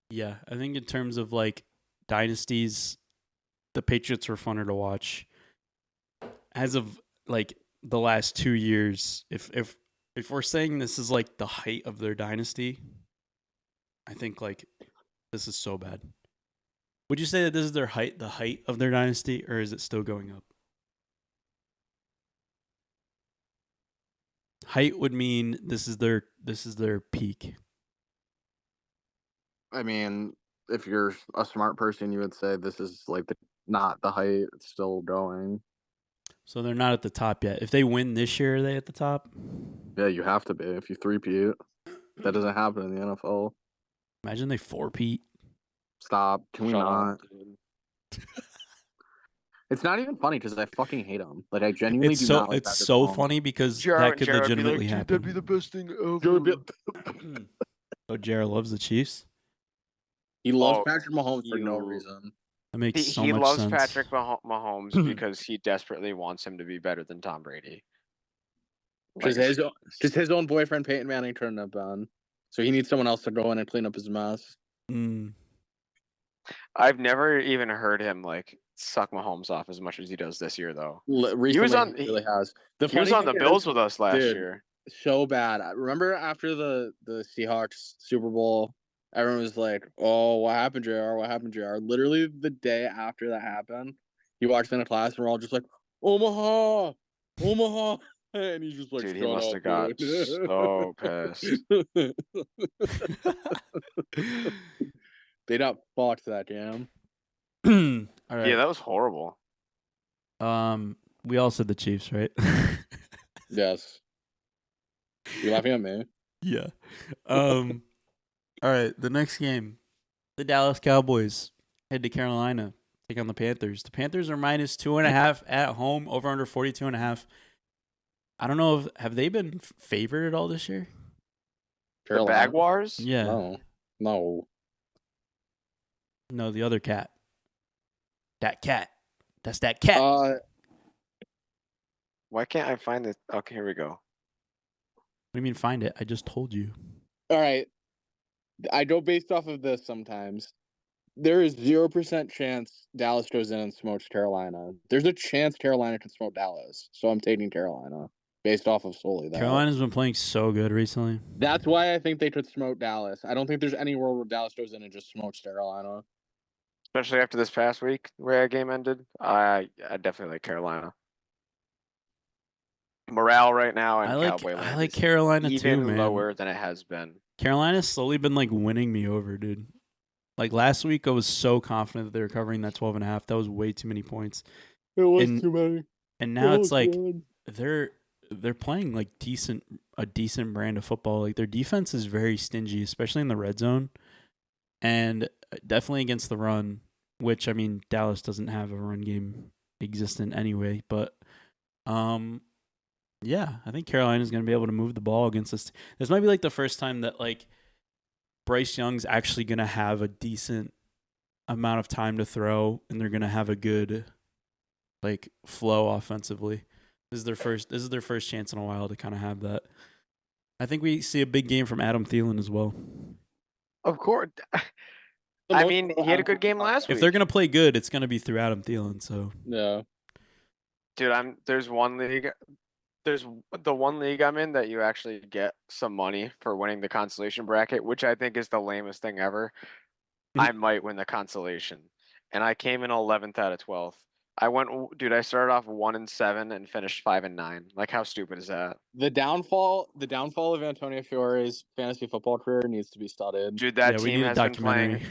Yeah. I think in terms of like dynasties, the Patriots were funner to watch. As of like the last 2 years, if we're saying this is like the height of their dynasty, I think like this is so bad. Would you say that this is the height of their dynasty, or is it still going up? Height would mean this is their peak. I mean, if you're a smart person, you would say this is like not the height. It's still going. So they're not at the top yet. If they win this year, are they at the top? Yeah, you have to be. If you three-peat, that doesn't happen in the NFL. Imagine they 4-peat. Stop. Can we Shut not? up, dude. It's not even funny because I fucking hate him. Like, I genuinely do not like It's Patrick so Mahomes. funny because Jared- that could Jared would be legitimately like, happen. "Dude, that'd be the best thing ever." Jared be- Oh, Jared loves the Chiefs. He loves Oh, Patrick Mahomes for no you- reason. That makes so He much loves sense. Patrick Mahomes because he desperately wants him to be better than Tom Brady. Just his own boyfriend Peyton Manning turned up on, so he needs someone else to go in and clean up his mess. Mm. I've never even heard him like suck Mahomes off as much as he does this year, though. Recently, he really has. He was on the Bills with us last year. So bad. I remember after the Seahawks Super Bowl, everyone was like, "Oh, what happened, JR? What happened, JR?" Literally the day after that happened, He walks into class and we're all just like, Omaha, Omaha, and he's just like, Dude, he shut must up, have got dude. so pissed. They got fucked that game. All Yeah, right. that was horrible. We all said the Chiefs, right? Yes. You laughing at me? Yeah. All right. The next game, the Dallas Cowboys head to Carolina, take on the Panthers. The Panthers are minus 2.5 at home, over under 42.5. I don't know if have they been favored at all this year? Carolina? The Bagwars? Yeah. No. No, the other cat. That cat. That's that cat. Why can't I find this? Okay, here we go. What do you mean find it? I just told you. All right. I go based off of this sometimes. There is 0% chance Dallas goes in and smokes Carolina. There's a chance Carolina can smoke Dallas. So I'm taking Carolina based off of solely that. Carolina's been playing so good recently. That's why I think they could smoke Dallas. I don't think there's any world where Dallas goes in and just smokes Carolina. Especially after this past week, the way our game ended. I definitely like Carolina. Morale right now in Cowboy land I like is Carolina even too, man. lower than it has been. Carolina's slowly been like winning me over, dude. Like last week, I was so confident that they were covering that 12.5. That was way too many points. It was too many. And now it's like they're playing like a decent brand of football. Like their defense is very stingy, especially in the red zone, and definitely against the run. Which I mean, Dallas doesn't have a run game existent anyway. But yeah, I think Carolina's going to be able to move the ball against this. This might be like the first time that like Bryce Young's actually going to have a decent amount of time to throw, and they're going to have a good like flow offensively. This is their first chance in a while to kind of have that. I think we see a big game from Adam Thielen as well. Of course. I mean, he had a good game last week. If they're going to play good, it's going to be through Adam Thielen, so. Yeah. Dude, there's the one league I'm in that you actually get some money for winning the consolation bracket, which I think is the lamest thing ever. I might win the consolation. And I came in 11th out of 12th. I started off 1-7 and finished 5-9. Like, how stupid is that? The downfall of Antonio Fiore's fantasy football career needs to be studied. Dude, that team has been playing.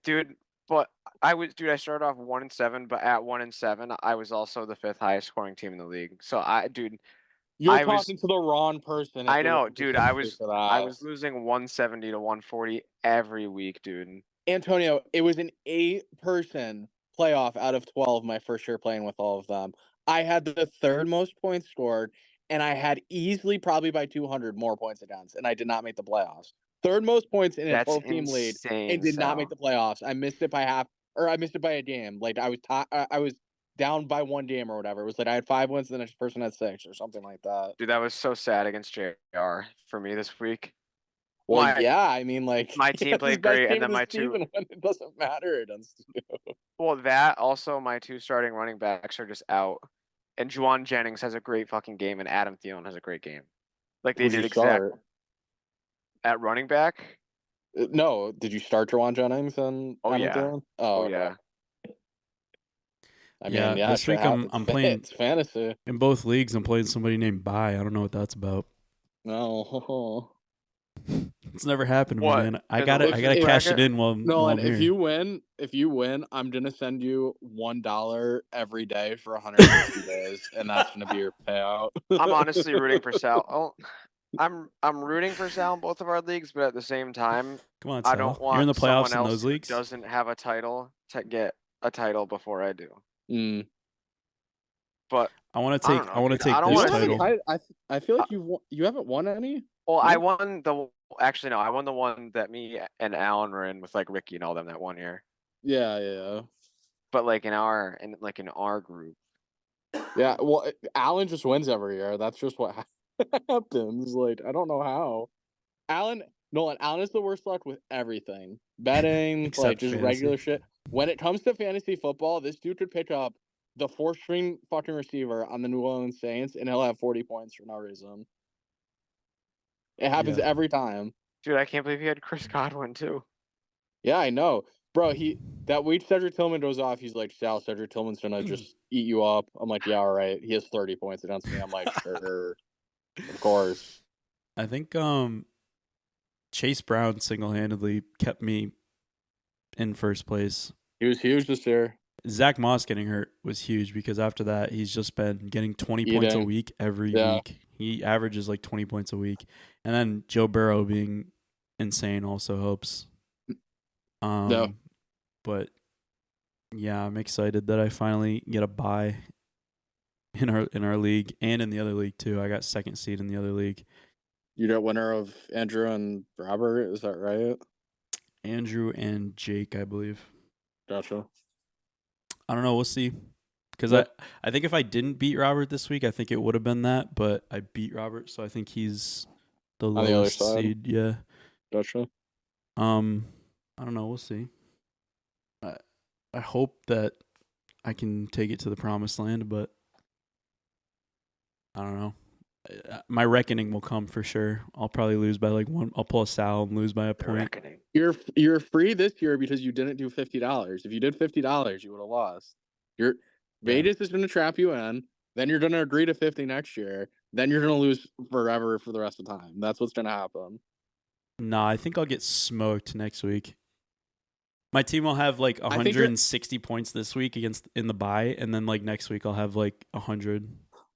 Dude, but I started off 1-7, but at 1-7, I was also the 5th highest scoring team in the league. So You're talking to the wrong person. I know, dude. I was losing 170 to 140 every week, dude. Antonio, it was an 8-person playoff out of 12 my first year playing with all of them. I had the third most points scored, and I had easily probably by 200 more points against, and I did not make the playoffs. Third most points in a 12-team lead, and did not make the playoffs. I missed it by I missed it by a game. Like I was down by 1 game or whatever. It was like I had 5 wins, and the next person had 6 or something like that. Dude, that was so sad against JR for me this week. Well, I mean, like my team played great, and then my two. When it doesn't matter against you. Well, that also my 2 starting running backs are just out, and Juwan Jennings has a great fucking game, and Adam Thielen has a great game. Like they did exactly at running back. No, did you start Juwan Jennings and Adam Thielen? Oh yeah. I mean, this week I'm playing. It's fantasy in both leagues. I'm playing somebody named Bai. I don't know what that's about. No. It's never happened, man. I gotta cash it in while I'm if here. if you win, I'm gonna send you $1 every day for 150 days, and that's gonna be your payout. I'm honestly rooting for Sal. Oh, I'm rooting for Sal in both of our leagues, but at the same time, come on, Sal. I don't want You're in the playoffs someone in else those leagues. Who doesn't have a title to get a title before I do. But I want to take this title. I feel like you haven't won any. Well, I won I won the one that me and Alan were in with like Ricky and all them that 1 year. Yeah. But like in our group. Yeah, well, Alan just wins every year. That's just what happens. Like, I don't know how. Alan is the worst luck with everything. Betting, like just fantasy. Regular shit. When it comes to fantasy football, this dude could pick up the 4th-string fucking receiver on the New Orleans Saints, and he'll have 40 points for no reason. It happens every time. Dude, I can't believe he had Chris Godwin too. Yeah, I know. Bro, that week Cedric Tillman goes off, he's like, Sal, Cedric Tillman's gonna just eat you up. I'm like, yeah, all right. He has 30 points against me. I'm like, sure. Of course. I think Chase Brown single-handedly kept me in first place. He was huge this year. Zach Moss getting hurt was huge because after that, he's just been getting 20 points a week every week. He averages like 20 points a week. And then Joe Burrow being insane also helps. But yeah, I'm excited that I finally get a bye in our league and in the other league too. I got second seed in the other league. You got winner of Andrew and Robert, is that right? Andrew and Jake, I believe. Gotcha. I don't know. We'll see. Because I think if I didn't beat Robert this week, I think it would have been that. But I beat Robert, so I think he's the lowest seed. Yeah. Gotcha. I don't know. We'll see. I hope that I can take it to the promised land, but I don't know. My reckoning will come for sure. I'll probably lose by like one. I'll pull a Sal and lose by a point. Reckoning. You're free this year because you didn't do $50. If you did $50, you would have lost. Vegas is going to trap you in. Then you're going to agree to 50 next year. Then you're going to lose forever for the rest of the time. That's what's going to happen. Nah, I think I'll get smoked next week. My team will have like 160 points this week in the bye, and then like next week I'll have like 100.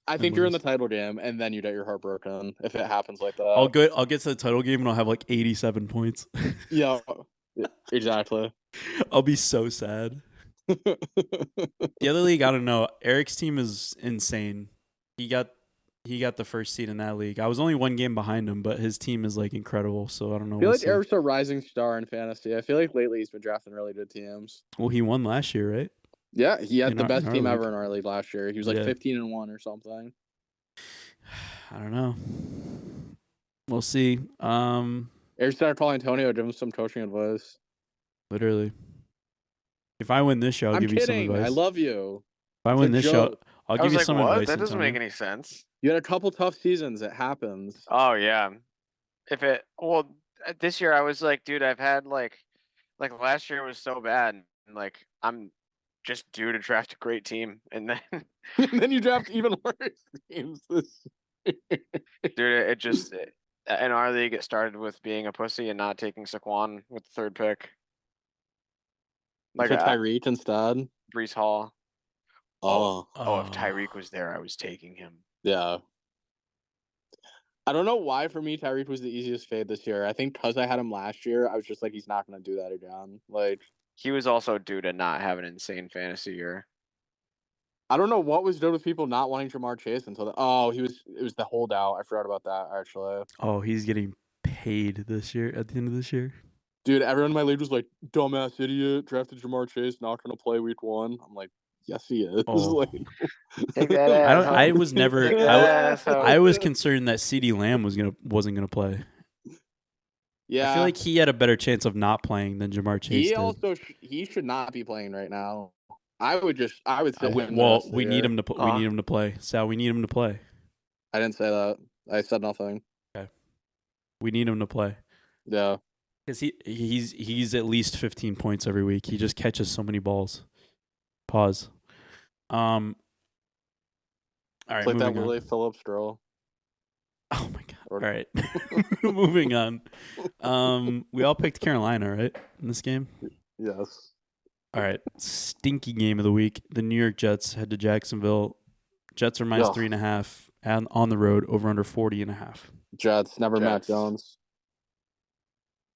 I think you're in the title game, and then you get your heart broken if it happens like that. I'll get to the title game, and I'll have like 87 points. Yeah, exactly. I'll be so sad. The other league, I don't know. Eric's team is insane. He got the first seed in that league. I was only one game behind him, but his team is like incredible. So I don't know. I feel like Eric's a rising star in fantasy. I feel like lately he's been drafting really good teams. Well, he won last year, right? Yeah, he had the best team ever in our league last year. He was like 15-1 or something. I don't know. We'll see. Eric's started calling Antonio, give him some coaching advice. Literally. If I win this show, I'll give you some advice. I love you. If I win this show, I'll give you some advice. That doesn't make any sense. You had a couple tough seasons. It happens. Oh yeah. This year I was like, dude, I've had like last year was so bad, and like I'm just due to draft a great team, and then and then you draft even worse teams. Dude, in our league it started with being a pussy and not taking Saquon with the third pick. Like Tyreek instead. Brees Hall. Oh, if Tyreek was there, I was taking him. Yeah. I don't know why for me Tyreek was the easiest fade this year. I think because I had him last year, I was just like, he's not going to do that again. Like, he was also due to not have an insane fantasy year. I don't know what was done with people not wanting Jamar Chase until it was the holdout. I forgot about that actually. Oh, he's getting paid this year at the end of this year. Dude, everyone in my league was like, dumbass idiot, drafted Jamar Chase, not going to play week 1. I'm like, yes, he is. Oh. Like, I was never. I was concerned that CeeDee Lamb wasn't gonna play. Yeah, I feel like he had a better chance of not playing than Jamar Chase. He should not be playing right now. I would say. We need him to. We need him to play. Sal, we need him to play. I didn't say that. I said nothing. Okay. We need him to play. Yeah. Because he's at least 15 points every week. He just catches so many balls. Pause. All right. Like that Willie Phillips drill. Oh my god. All right. Moving on. We all picked Carolina, right? In this game? Yes. All right. Stinky game of the week. The New York Jets head to Jacksonville. Jets are minus 3.5 and on the road over under 40.5. Jets, Mac Jones.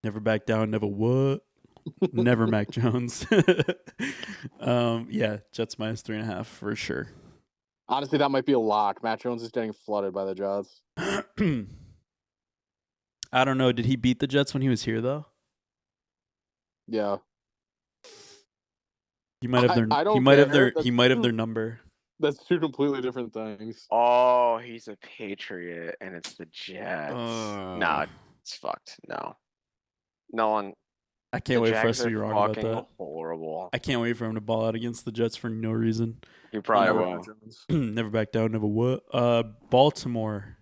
Never back down, never what? Never Mac Jones. Yeah, Jets minus 3.5 for sure. Honestly, that might be a lock. Mac Jones is getting flooded by the Jets. I don't know. Did he beat the Jets when he was here though? Yeah. He might have their. He might have their number. That's two completely different things. Oh, he's a Patriot, and it's the Jets. No, it's fucked. No one. I can't wait for us to be wrong about that. Horrible. I can't wait for him to ball out against the Jets for no reason. You probably will. Never back down, never what. Baltimore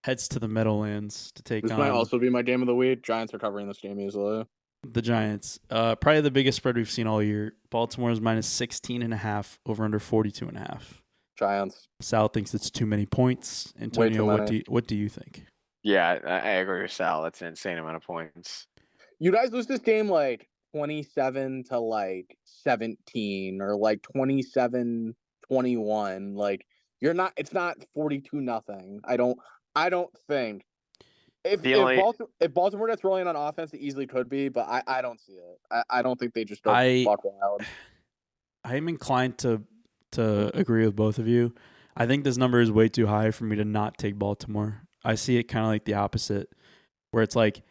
heads to the Meadowlands to take on. This might also be my game of the week. Giants are covering this game easily. The Giants. Probably the biggest spread we've seen all year. Baltimore's minus 16.5, over under 42.5. Giants. Sal thinks it's too many points. Way too Antonio, many. what do you think? Yeah, I agree with Sal. That's an insane amount of points. You guys lose this game like 27 to like 17 or like 27-21. Like you're not. It's not 42-0. I don't think. If The if only Baltimore, if Baltimore gets rolling on offense, it easily could be, but I don't see it. I don't think they just go fuck wild. I'm inclined to agree with both of you. I think this number is way too high for me to not take Baltimore. I see it kind of like the opposite, where it's like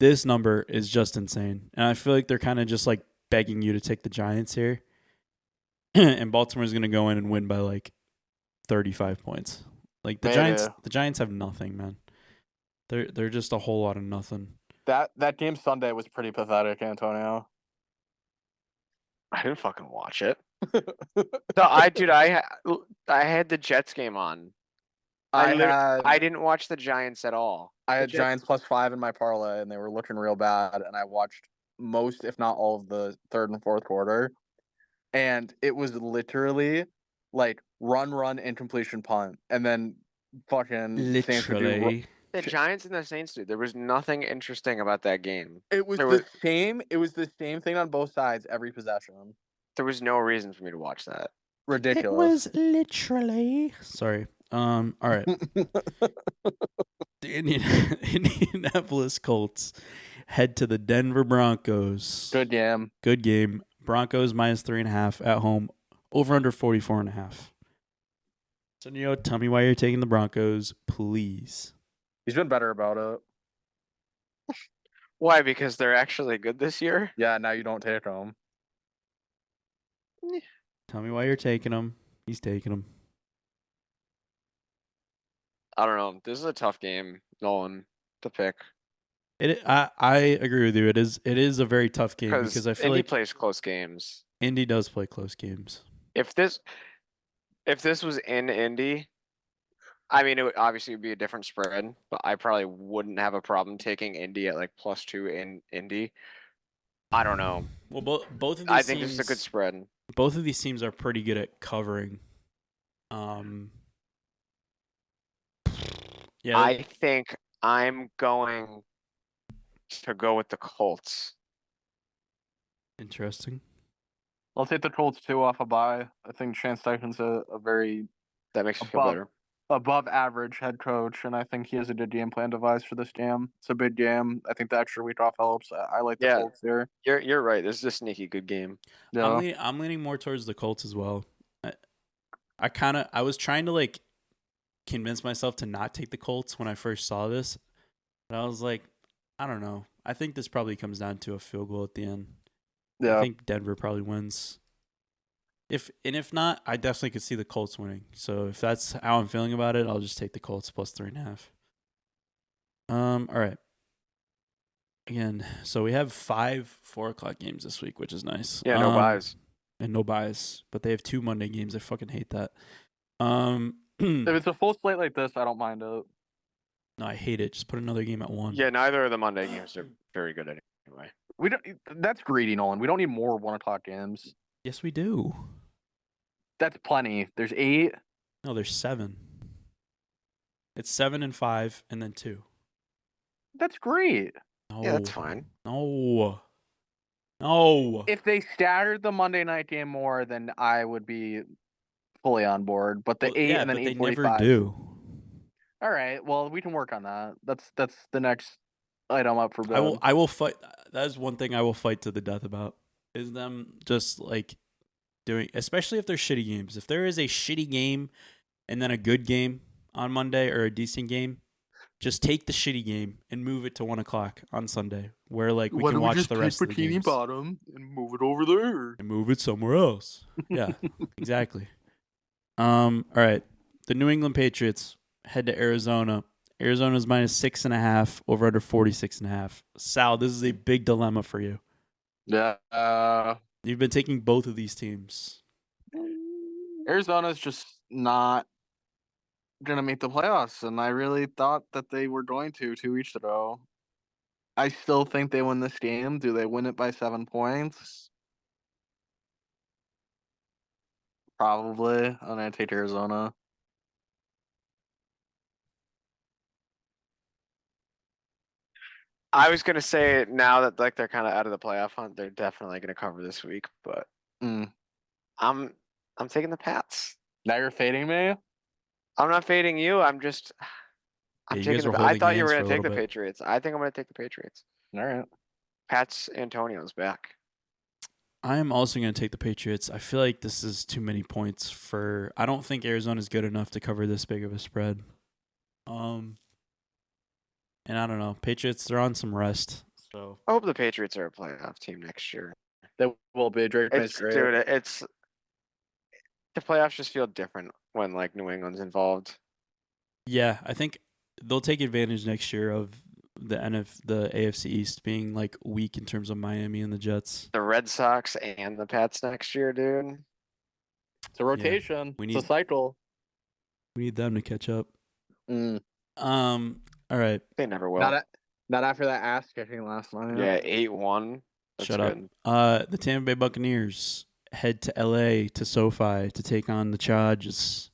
this number is just insane, and I feel like they're kind of just like begging you to take the Giants here, and Baltimore's going to go in and win by like 35 points. Like the Giants have nothing, man. They're just a whole lot of nothing. That game Sunday was pretty pathetic, Antonio. I didn't fucking watch it. I had the Jets game on. I didn't watch the Giants at all. I had Giants +5 in my parlay, and they were looking real bad. And I watched most, if not all, of the third and fourth quarter, and it was literally like run, incompletion, punt, and then fucking Literally. The Giants and the Saints, dude. There was nothing interesting about that game. It was the same. It was the same thing on both sides every possession. There was no reason for me to watch that. Ridiculous. It was literally. Sorry. All right. The Indianapolis Colts head to the Denver Broncos. Good game. Good game. Broncos minus 3.5 at home. Over under 44.5. So, tell me why you're taking the Broncos, please. He's been better about it. Why? Because they're actually good this year? Yeah, now you don't take them. Tell me why you're taking them. He's taking them. I don't know. This is a tough game, Nolan, to pick. I agree with you. It is a very tough game because I feel Indy like plays close games. Indy does play close games. If this was in Indy, I mean, it would obviously be a different spread, but I probably wouldn't have a problem taking Indy at like +2 in Indy. I don't know. Well, both of these I think this is a good spread. Both of these teams are pretty good at covering. Yeah. I think I'm going to go with the Colts. Interesting. I'll take the Colts too off a bye. I think Shane Steichen's a very That makes me feel better. Above average head coach, and I think he has a good game plan device for this game. It's a big game. I think the extra week off helps. I like the Colts here. You're right. This is a sneaky good game. Yeah. I'm leaning more towards the Colts as well. I was trying to like convince myself to not take the Colts when I first saw this, but I was like, I don't know. I think this probably comes down to a field goal at the end. Yeah. I think Denver probably wins. If not, I definitely could see the Colts winning. So if that's how I'm feeling about it, I'll just take the Colts +3.5. All right. Again, so we have 5 4:00 games this week, which is nice. Yeah, no buys. And no buys, but they have 2 Monday games. I fucking hate that. If it's a full slate like this, I don't mind it. No, I hate it. Just put another game at 1. Yeah, neither of the Monday games are very good anyway. We don't. That's greedy, Nolan. We don't need more 1:00 games. Yes, we do. That's plenty. There's 8. No, there's 7. It's 7 and 5, and then 2. That's great. No. Yeah, that's fine. No. If they staggered the Monday night game more, then I would be fully on board. But the 8 and then 8:45. They never do. All right. Well, we can work on that. That's the next item up for bid. I will fight. That is one thing I will fight to the death about. Is them just like doing, especially if they're shitty games. If there is a shitty game and then a good game on Monday or a decent game, just take the shitty game and move it to 1:00 on Sunday, where like we can watch the rest of the games. Bottom and move it over there and move it somewhere else. Yeah, exactly. All right, the New England Patriots head to Arizona. Arizona's minus 6.5, over under 46.5. Sal, this is a big dilemma for you. Yeah. You've been taking both of these teams. Arizona's just not going to make the playoffs, and I really thought that they were going to 2 weeks ago. I still think they win this game. Do they win it by 7 points? Probably. I'm gonna take Arizona. I was gonna say now that like they're kind of out of the playoff hunt, they're definitely gonna cover this week. But Mm. I'm taking the Pats. Now you're fading me? I'm not fading you. I'm just I'm Yeah, you taking guys were the. I holding thought you were hands for gonna a take little the bit. Patriots. I think I'm gonna take the Patriots. All right. Pats Antonio's back. I am also going to take the Patriots. I feel like this is too many points for. I don't think Arizona's good enough to cover this big of a spread. And I don't know. Patriots, they're on some rest. So I hope the Patriots are a playoff team next year. They will be. Drake May's It's great. dude, it's the playoffs just feel different when like New England's involved. yeah, I think they'll take advantage next year of the AFC East being like weak in terms of Miami and the Jets. The Red Sox and the Pats next year, dude. It's a rotation. we It's need- a cycle. We need them to catch up. Mm. All right. They never will. Not after that ass kicking last night. Yeah, 8-1. That's Shut good. up. The Tampa Bay Buccaneers head to LA to SoFi to take on the Chargers.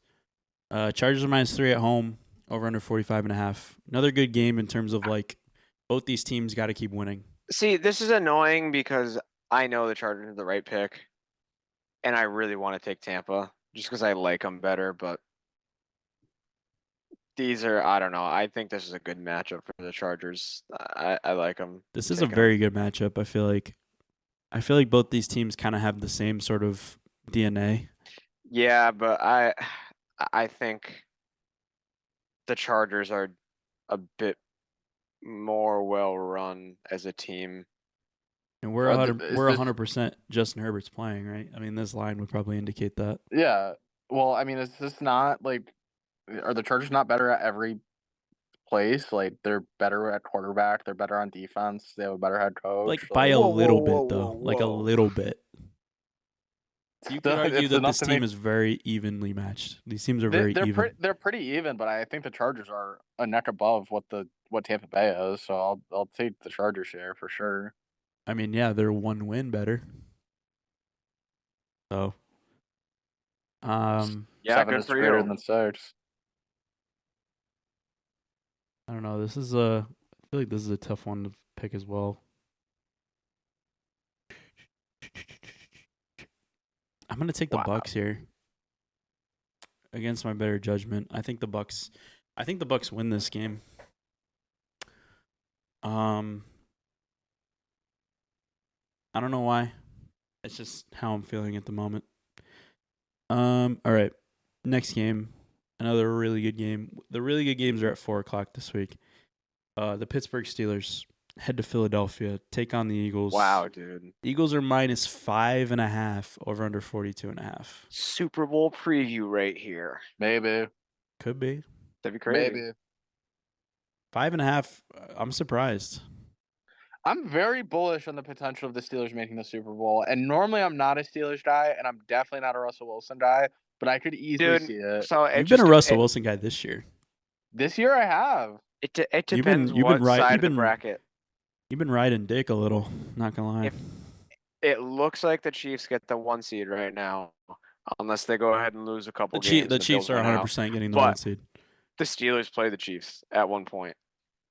Chargers are -3 at home, over under 45.5. Another good game in terms of like both these teams got to keep winning. See, this is annoying because I know the Chargers are the right pick, and I really want to take Tampa just because I like them better. But these are, I don't know. I think this is a good matchup for the Chargers. I like them. This is a very good matchup. I feel like both these teams kind of have the same sort of DNA. Yeah, but I think the Chargers are a bit more well run as a team. And we're 100% Justin Herbert's playing, right? I mean, this line would probably indicate that. Yeah. Well, I mean, is this not like, are the Chargers not better at every place? Like, they're better at quarterback. They're better on defense. They have a better head coach. Like by a little bit, though. Like a little bit. You could argue that this team is very evenly matched. These teams are very even. They're pretty even, but I think the Chargers are a neck above what Tampa Bay is. So I'll take the Chargers here for sure. I mean, yeah, they're one win better. So, Yeah, 7 good is for greater you. than 6. I don't know. I feel like this is a tough one to pick as well. I'm gonna take the Bucks here. Against my better judgment, I think the Bucks win this game. I don't know why. It's just how I'm feeling at the moment. All right. Next game. Another really good game. The really good games are at 4:00 this week. The Pittsburgh Steelers head to Philadelphia, take on the Eagles. Wow, dude. Eagles are -5.5 over under 42.5. Super Bowl preview right here. Maybe. Could be. That'd be crazy. Maybe. 5.5. I'm surprised. I'm very bullish on the potential of the Steelers making the Super Bowl. And normally I'm not a Steelers guy, and I'm definitely not a Russell Wilson guy, but I could easily see it. So You've been a Russell Wilson guy this year. This year I have. It depends what side of the bracket. You've been riding dick a little, not gonna lie. It looks like the Chiefs get the 1 seed right now, unless they go ahead and lose a couple games. The Chiefs are 100% getting the 1 seed. The Steelers play the Chiefs at one point.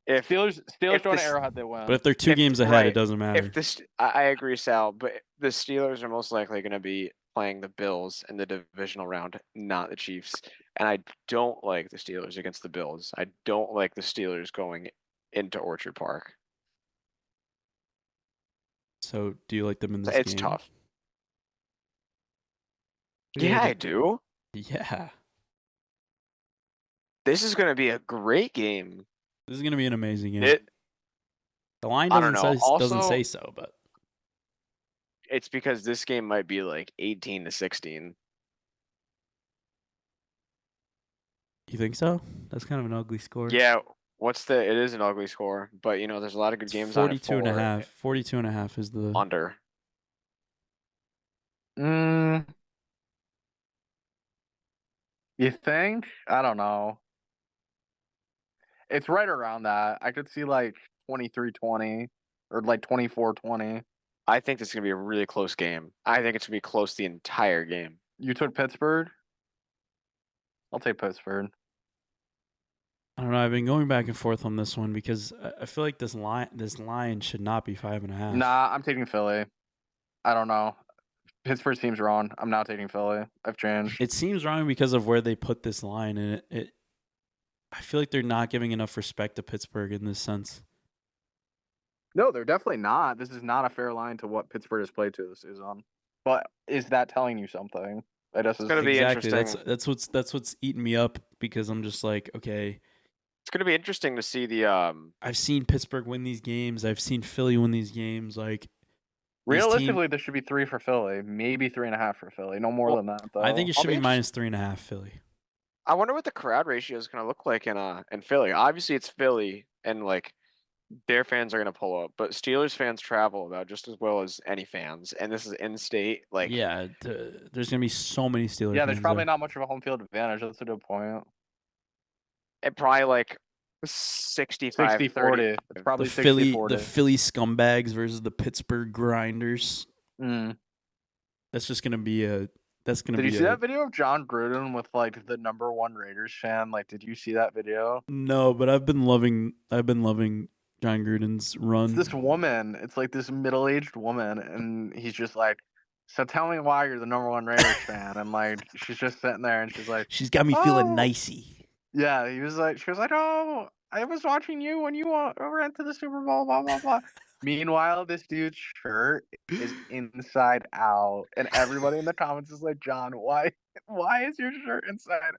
If Steelers going to Arrowhead, they win. But if they're 2 games ahead, it doesn't matter. I agree, Sal, but the Steelers are most likely going to be playing the Bills in the divisional round, not the Chiefs. And I don't like the Steelers against the Bills. I don't like the Steelers going into Orchard Park. So, do you like them in this game? It's tough. Yeah, I do. Yeah. This is going to be a great game. This is going to be an amazing game. The line doesn't say so, but it's because this game might be like 18-16. You think so? That's kind of an ugly score. Yeah. It is an ugly score, but there's a lot of good games on it. 42.5. 42.5 is the under. You think? I don't know. It's right around that. I could see like 23-20 or like 24-20. I think this is gonna be a really close game. I think it's gonna be close the entire game. You took Pittsburgh? I'll take Pittsburgh. I don't know. I've been going back and forth on this one because I feel like this line should not be 5.5. Nah, I'm taking Philly. I don't know. Pittsburgh seems wrong. I'm now taking Philly. I've changed. It seems wrong because of where they put this line, and I feel like they're not giving enough respect to Pittsburgh in this sense. No, they're definitely not. This is not a fair line to what Pittsburgh has played to this season. But is that telling you something? It's gonna be interesting. That's what's eating me up because I'm just like, okay. It's gonna be interesting to see the. I've seen Pittsburgh win these games. I've seen Philly win these games. Like, realistically, there should be 3 for Philly, maybe 3.5 for Philly. No more than that, though. I think it should be minus 3.5 Philly. I wonder what the crowd ratio is gonna look like in Philly. Obviously, it's Philly, and like their fans are gonna pull up, but Steelers fans travel about just as well as any fans, and this is in state. Like, yeah, there's gonna be so many Steelers. Yeah, there's probably not much of a home field advantage. That's a good point. It probably like 65 60-40. It's probably the Philly 60-40. the Philly scumbags versus the Pittsburgh grinders. Mm. That's just gonna be a. That's gonna Did be. you see that video of John Gruden with like the #1 Raiders fan? Like, did you see that video? No, but I've been loving John Gruden's run. It's this woman. It's like this middle-aged woman, and he's just like, "So tell me why you're the #1 Raiders fan." And like, she's just sitting there, and she's like, "She's got me feeling nicey." Yeah, she was like, "Oh, I was watching you when you went to the Super Bowl." Blah blah blah. Meanwhile, this dude's shirt is inside out, and everybody in the comments is like, "John, why is your shirt inside?"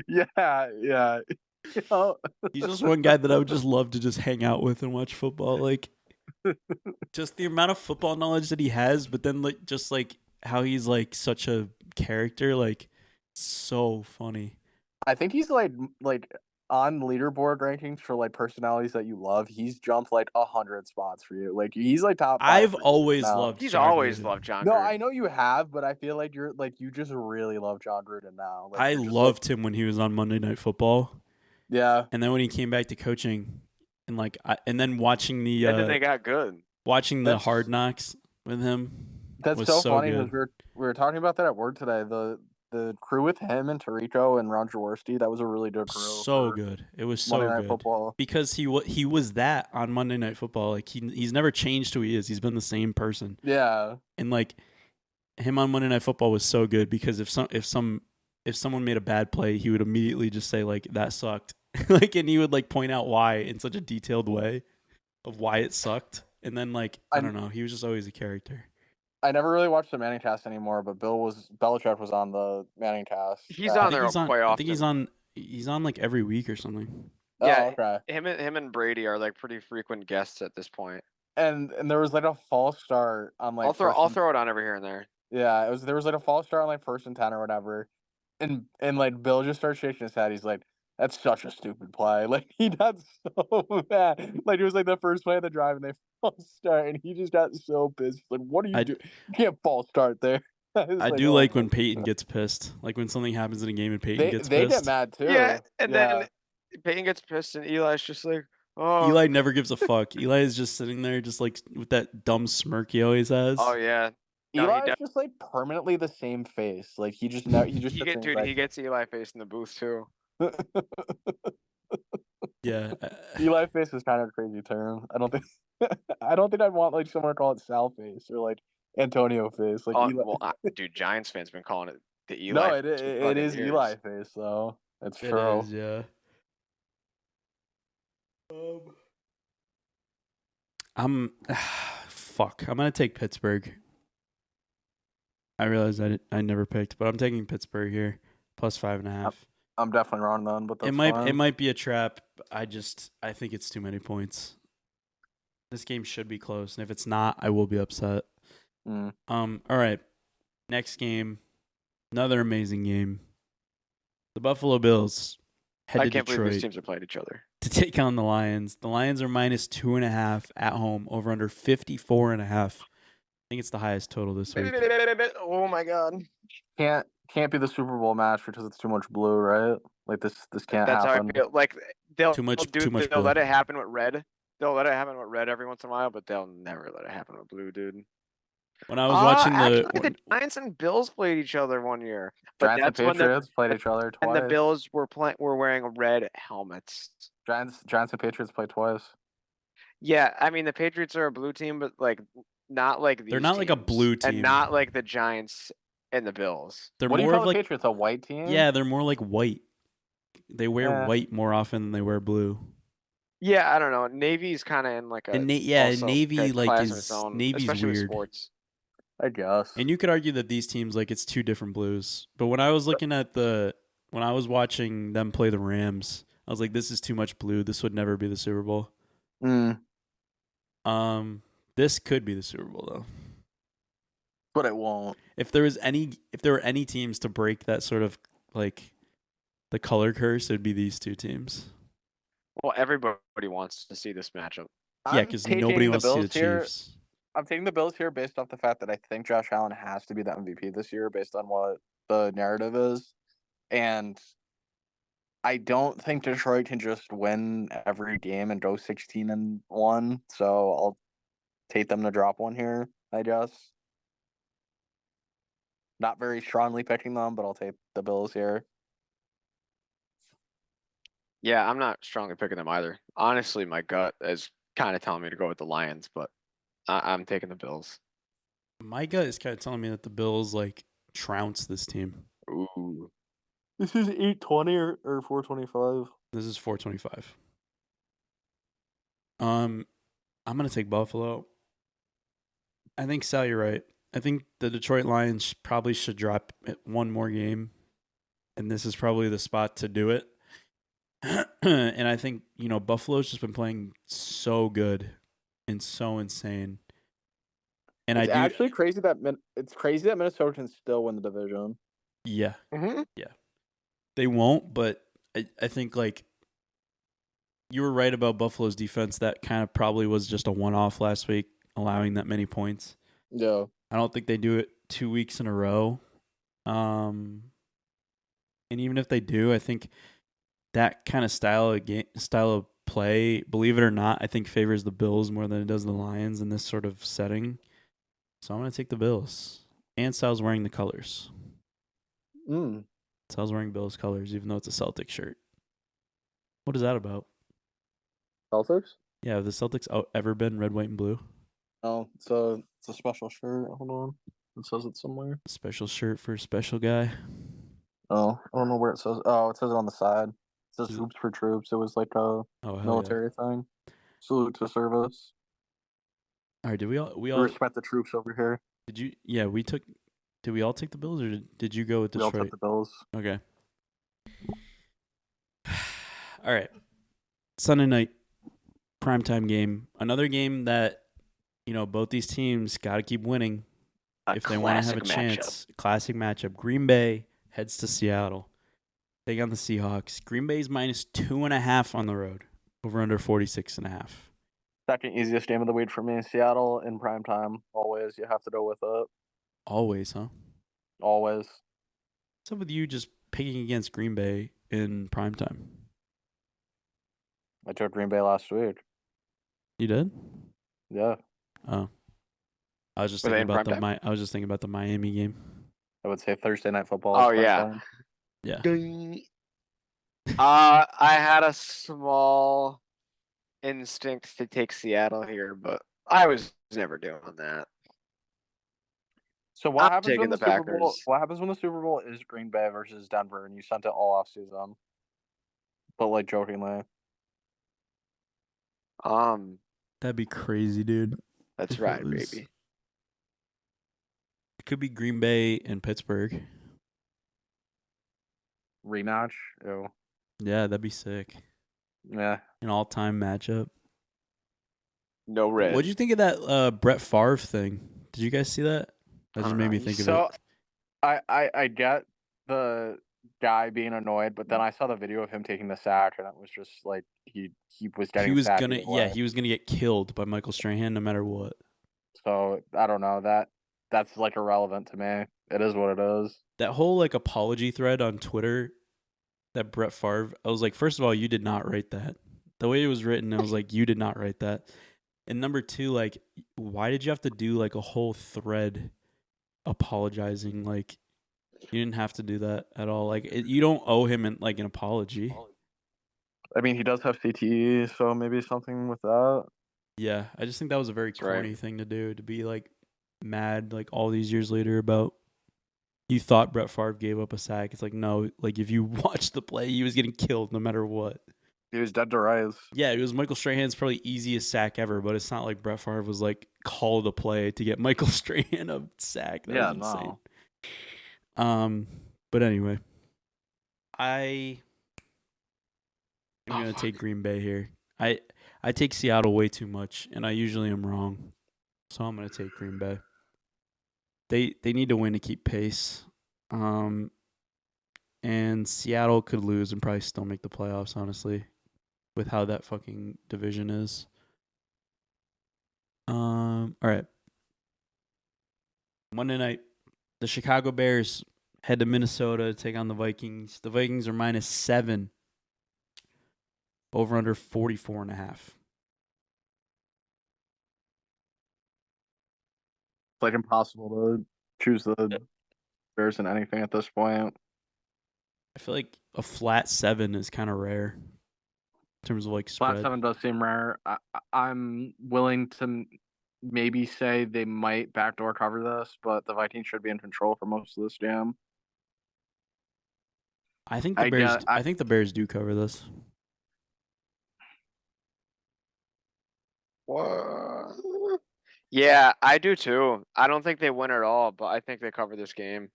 Yeah. You know? He's just one guy that I would just love to just hang out with and watch football. Like, just the amount of football knowledge that he has, but then like just like how he's like such a character, like so funny. I think he's like on leaderboard rankings for like personalities that you love. He's jumped like 100 spots for you. Like he's like top 5. I've always loved. He's always loved John. No, Gruden. I know you have, but I feel like you just really love John Gruden now. Like, I loved him when he was on Monday Night Football. Yeah, and then when he came back to coaching, and like, and then watching the. And then they got good. Watching the Hard Knocks with him. That's was so funny good. because we were talking about that at work today. The crew with him and Tirico and Ron Jaworski, that was a really good crew. So good. It was so Monday Night good. Football. Because he was that on Monday Night Football. Like he's never changed who he is. He's been the same person. Yeah. And like him on Monday Night Football was so good because if someone made a bad play, he would immediately just say like that sucked. Like, and he would like point out why in such a detailed way of why it sucked. And then like I don't know, he was just always a character. I never really watched the Manning cast anymore, but Belichick was on the Manning cast. He's on there quite often. I think he's on like every week or something. Yeah, oh, okay. Him and Brady are like pretty frequent guests at this point. And there was like a false start on like I'll throw it on over here and there. Yeah, there was like a false start on like 1st and 10 or whatever. And like Bill just started shaking his head. He's like, "That's such a stupid play." Like he got so mad. Like it was like the first play of the drive and they false start and he just got so pissed. Like, what are you doing? You can't false start there. I do like when Peyton gets pissed. Like when something happens in a game and Peyton gets pissed. They get mad too. Yeah, and then Peyton gets pissed and Eli's just like, oh. Eli never gives a fuck. Eli is just sitting there just like with that dumb smirk he always has. Oh yeah. Eli's just like permanently the same face. Like he gets Eli face in the booth too. Yeah. Eli face is kind of a crazy term. I don't think I'd want like someone to call it Sal face or like Antonio face. Like Eli. Well, dude, Giants fans been calling it the Eli. No, it is years. Eli face though. It's true. It is, yeah. Fuck. I'm gonna take Pittsburgh. I realize I never picked, but I'm taking Pittsburgh here, plus 5.5. I'm definitely wrong then, but that's it might be a trap. I think it's too many points. This game should be close, and if it's not, I will be upset. All right, next game, another amazing game. The Buffalo Bills head to Detroit. I can't believe these teams are playing each other. To take on the Lions. The Lions are minus 2.5 at home, over under 54.5. I think it's the highest total this week. Oh my god! Can't be the Super Bowl match because it's too much blue, right? Like this can't happen. How I feel. Like they'll too much they'll blue. let it happen with red, they'll let it happen with red every once in a while, but they'll never let it happen with blue, dude. When I was watching Actually, the Giants and Bills played each other one year, but Giants and that's when Patriots played each other twice. and the Bills were wearing red helmets. Giants and Patriots played twice. Yeah, I mean the Patriots are a blue team, but like not like these. They're not like a teams, blue team. and not like the Giants and the Bills. They're What do you more call of the like Patriots? A white team? yeah, they're more like white. They wear Yeah. white more often than they wear blue. Yeah, I don't know. Navy's kind of in like a And also Navy a like class of its is own, Navy's especially with weird. sports. I guess. And you could argue that these teams like it's two different blues. But when I was looking at when I was watching them play the Rams, I was like, this is too much blue. This would never be the Super Bowl. This could be the Super Bowl though. But it won't. If there were any teams to break that sort of like the color curse, it'd be these two teams. Well, everybody wants to see this matchup. Yeah, because nobody wants to see the Chiefs. I'm taking the Bills here based off the fact that I think Josh Allen has to be the MVP this year based on what the narrative is. And I don't think Detroit can just win every game and go 16-1. So I'll take them to drop one here, I guess. Not very strongly picking them, but I'll take the Bills here. Yeah, I'm not strongly picking them either. Honestly, my gut is kind of telling me to go with the Lions, but I'm taking the Bills. My gut is kind of telling me that the Bills like trounce this team. Ooh. This is 820 or 425. This is 425. I'm gonna take Buffalo. I think Sal, you're right. I think the Detroit Lions probably should drop one more game, and this is probably the spot to do it. And I think Buffalo's just been playing so good and so insane. And it's actually crazy that Minnesota can still win the division. Yeah, Mm-hmm. yeah, they won't. But I think like you were right about Buffalo's defense. That kind of probably was just a one-off last week, allowing that many points. Yeah, I don't think they do it 2 weeks in a row. And even if they do, I think that kind of style of play, believe it or not, I think favors the Bills more than it does the Lions in this sort of setting. So I'm going to take the Bills. And Sal's wearing the colors. Sal's wearing Bills colors, even though it's a Celtics shirt. What is that about? Celtics? Yeah, have the Celtics ever been red, white, and blue? Oh, it's a special shirt. Hold on. It says it somewhere. Special shirt for a special guy. Oh, I don't know where it says. Oh, it says it on the side. It says Hoops for Troops. It was like a military thing. Salute to service. All right, did we all respect the troops over here? Did you? Yeah, we took. Did we all take the Bills, or did you go with Detroit? We all took the Bills. Okay. All right. Sunday night primetime game. Another game that both these teams got to keep winning if they want to have a chance. Classic matchup. Green Bay heads to Seattle. Take on the Seahawks. Green Bay's -2.5 on the road. Over under 46.5. Second easiest game of the week for me. Seattle in primetime. Always. You have to go with it. Always, huh? Always. What's up with you just picking against Green Bay in primetime? I took Green Bay last week. You did? Yeah. Oh. I was just thinking about the Miami game. I would say Thursday Night Football. Oh yeah. Yeah. I had a small instinct to take Seattle here, but I was never doing that. So what happens when the Super Bowl? Packers. What happens when the Super Bowl is Green Bay versus Denver, and you sent it all off season? But like jokingly. That'd be crazy, dude. That's right, baby. It could be Green Bay and Pittsburgh. Rematch? Ew. Yeah, that'd be sick. Yeah. An all-time matchup. No red. What'd you think of that Brett Favre thing? Did you guys see that? That just made me think of it. I get the guy being annoyed, but then I saw the video of him taking the sack, and it was just like he was getting. He was gonna get killed by Michael Strahan no matter what. So I don't know that's like irrelevant to me. It is what it is. That whole like apology thread on Twitter, that Brett Favre. I was like, first of all, you did not write that. The way it was written, I was like, you did not write that. And number two, like, why did you have to do like a whole thread apologizing? Like, you didn't have to do that at all. Like, you don't owe him an apology. I mean, he does have CTE, so maybe something with that. Yeah, I just think that was a very That's right. corny thing to do, to be like mad like all these years later about you thought Brett Favre gave up a sack. It's like, no, like if you watch the play, he was getting killed no matter what. He was dead to rights. Yeah, it was Michael Strahan's probably easiest sack ever, but it's not like Brett Favre was like called a play to get Michael Strahan a sack. That was insane. No. But anyway, I'm gonna take Green Bay here. I take Seattle way too much, and I usually am wrong, so I'm gonna take Green Bay. They need to win to keep pace, and Seattle could lose and probably still make the playoffs. Honestly, with how that fucking division is. All right. Monday night, the Chicago Bears head to Minnesota to take on the Vikings. The Vikings are -7. Over under 44.5. It's like impossible to choose the Bears in anything at this point. I feel like a flat 7 is kind of rare in terms of like Flat spread. 7 does seem rare. I'm willing to maybe say they might backdoor cover this, but the Vikings should be in control for most of this game. I think the Bears. I think the Bears do cover this. What? Yeah, I do too. I don't think they win at all, but I think they cover this game.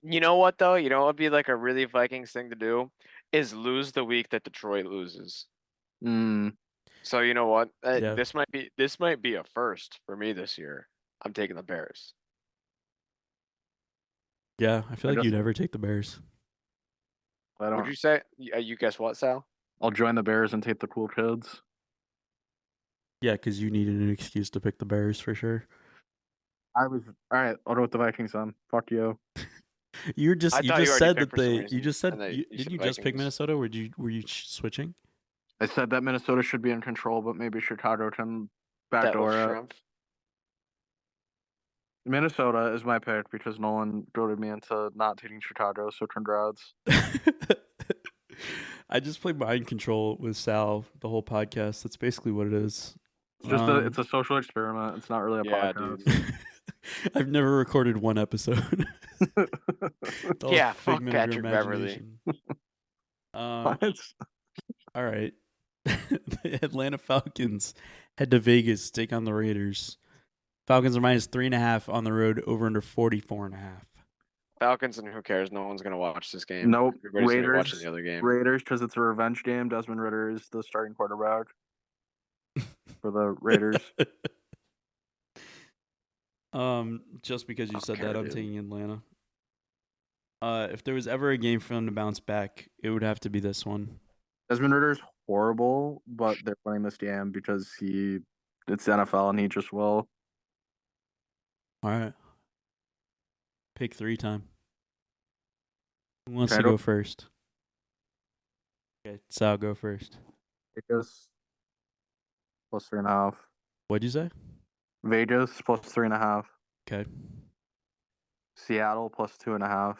You know what though? You know what would be like a really Vikings thing to do is lose the week that Detroit loses. So you know what? Yeah. This might be a first for me this year. I'm taking the Bears. Yeah, I feel like you'd never take the Bears. Would you say? You guess what, Sal? I'll join the Bears and take the cool kids. Yeah, because you needed an excuse to pick the Bears for sure. All right. I'll go with the Vikings then. Fuck you. You just said that they. You just said didn't you just pick Minnesota? Or were you switching? I said that Minnesota should be in control, but maybe Chicago can backdoor it. Minnesota is my pick because Nolan goaded me into not taking Chicago, so congrats. I just played mind control with Sal the whole podcast. That's basically what it is. It's just it's a social experiment. It's not really a podcast. Dude. I've never recorded one episode. Yeah, fuck Patrick Beverly. All right. The Atlanta Falcons head to Vegas to take on the Raiders. Falcons are -3.5 on the road, over under 44.5. Falcons, and who cares? No one's gonna watch this game. Nope. Everybody's gonna be watching the other game. Raiders, because it's a revenge game. Desmond Ridder is the starting quarterback for the Raiders. Just because you said that, I'm taking Atlanta. If there was ever a game for them to bounce back, it would have to be this one. Desmond Ridder's horrible, but they're playing this game because it's NFL and he just will. All right. Pick 3 time. Who wants to go first? Okay, Sal, go first. Vegas +3.5. What'd you say? Vegas +3.5. Okay. Seattle +2.5.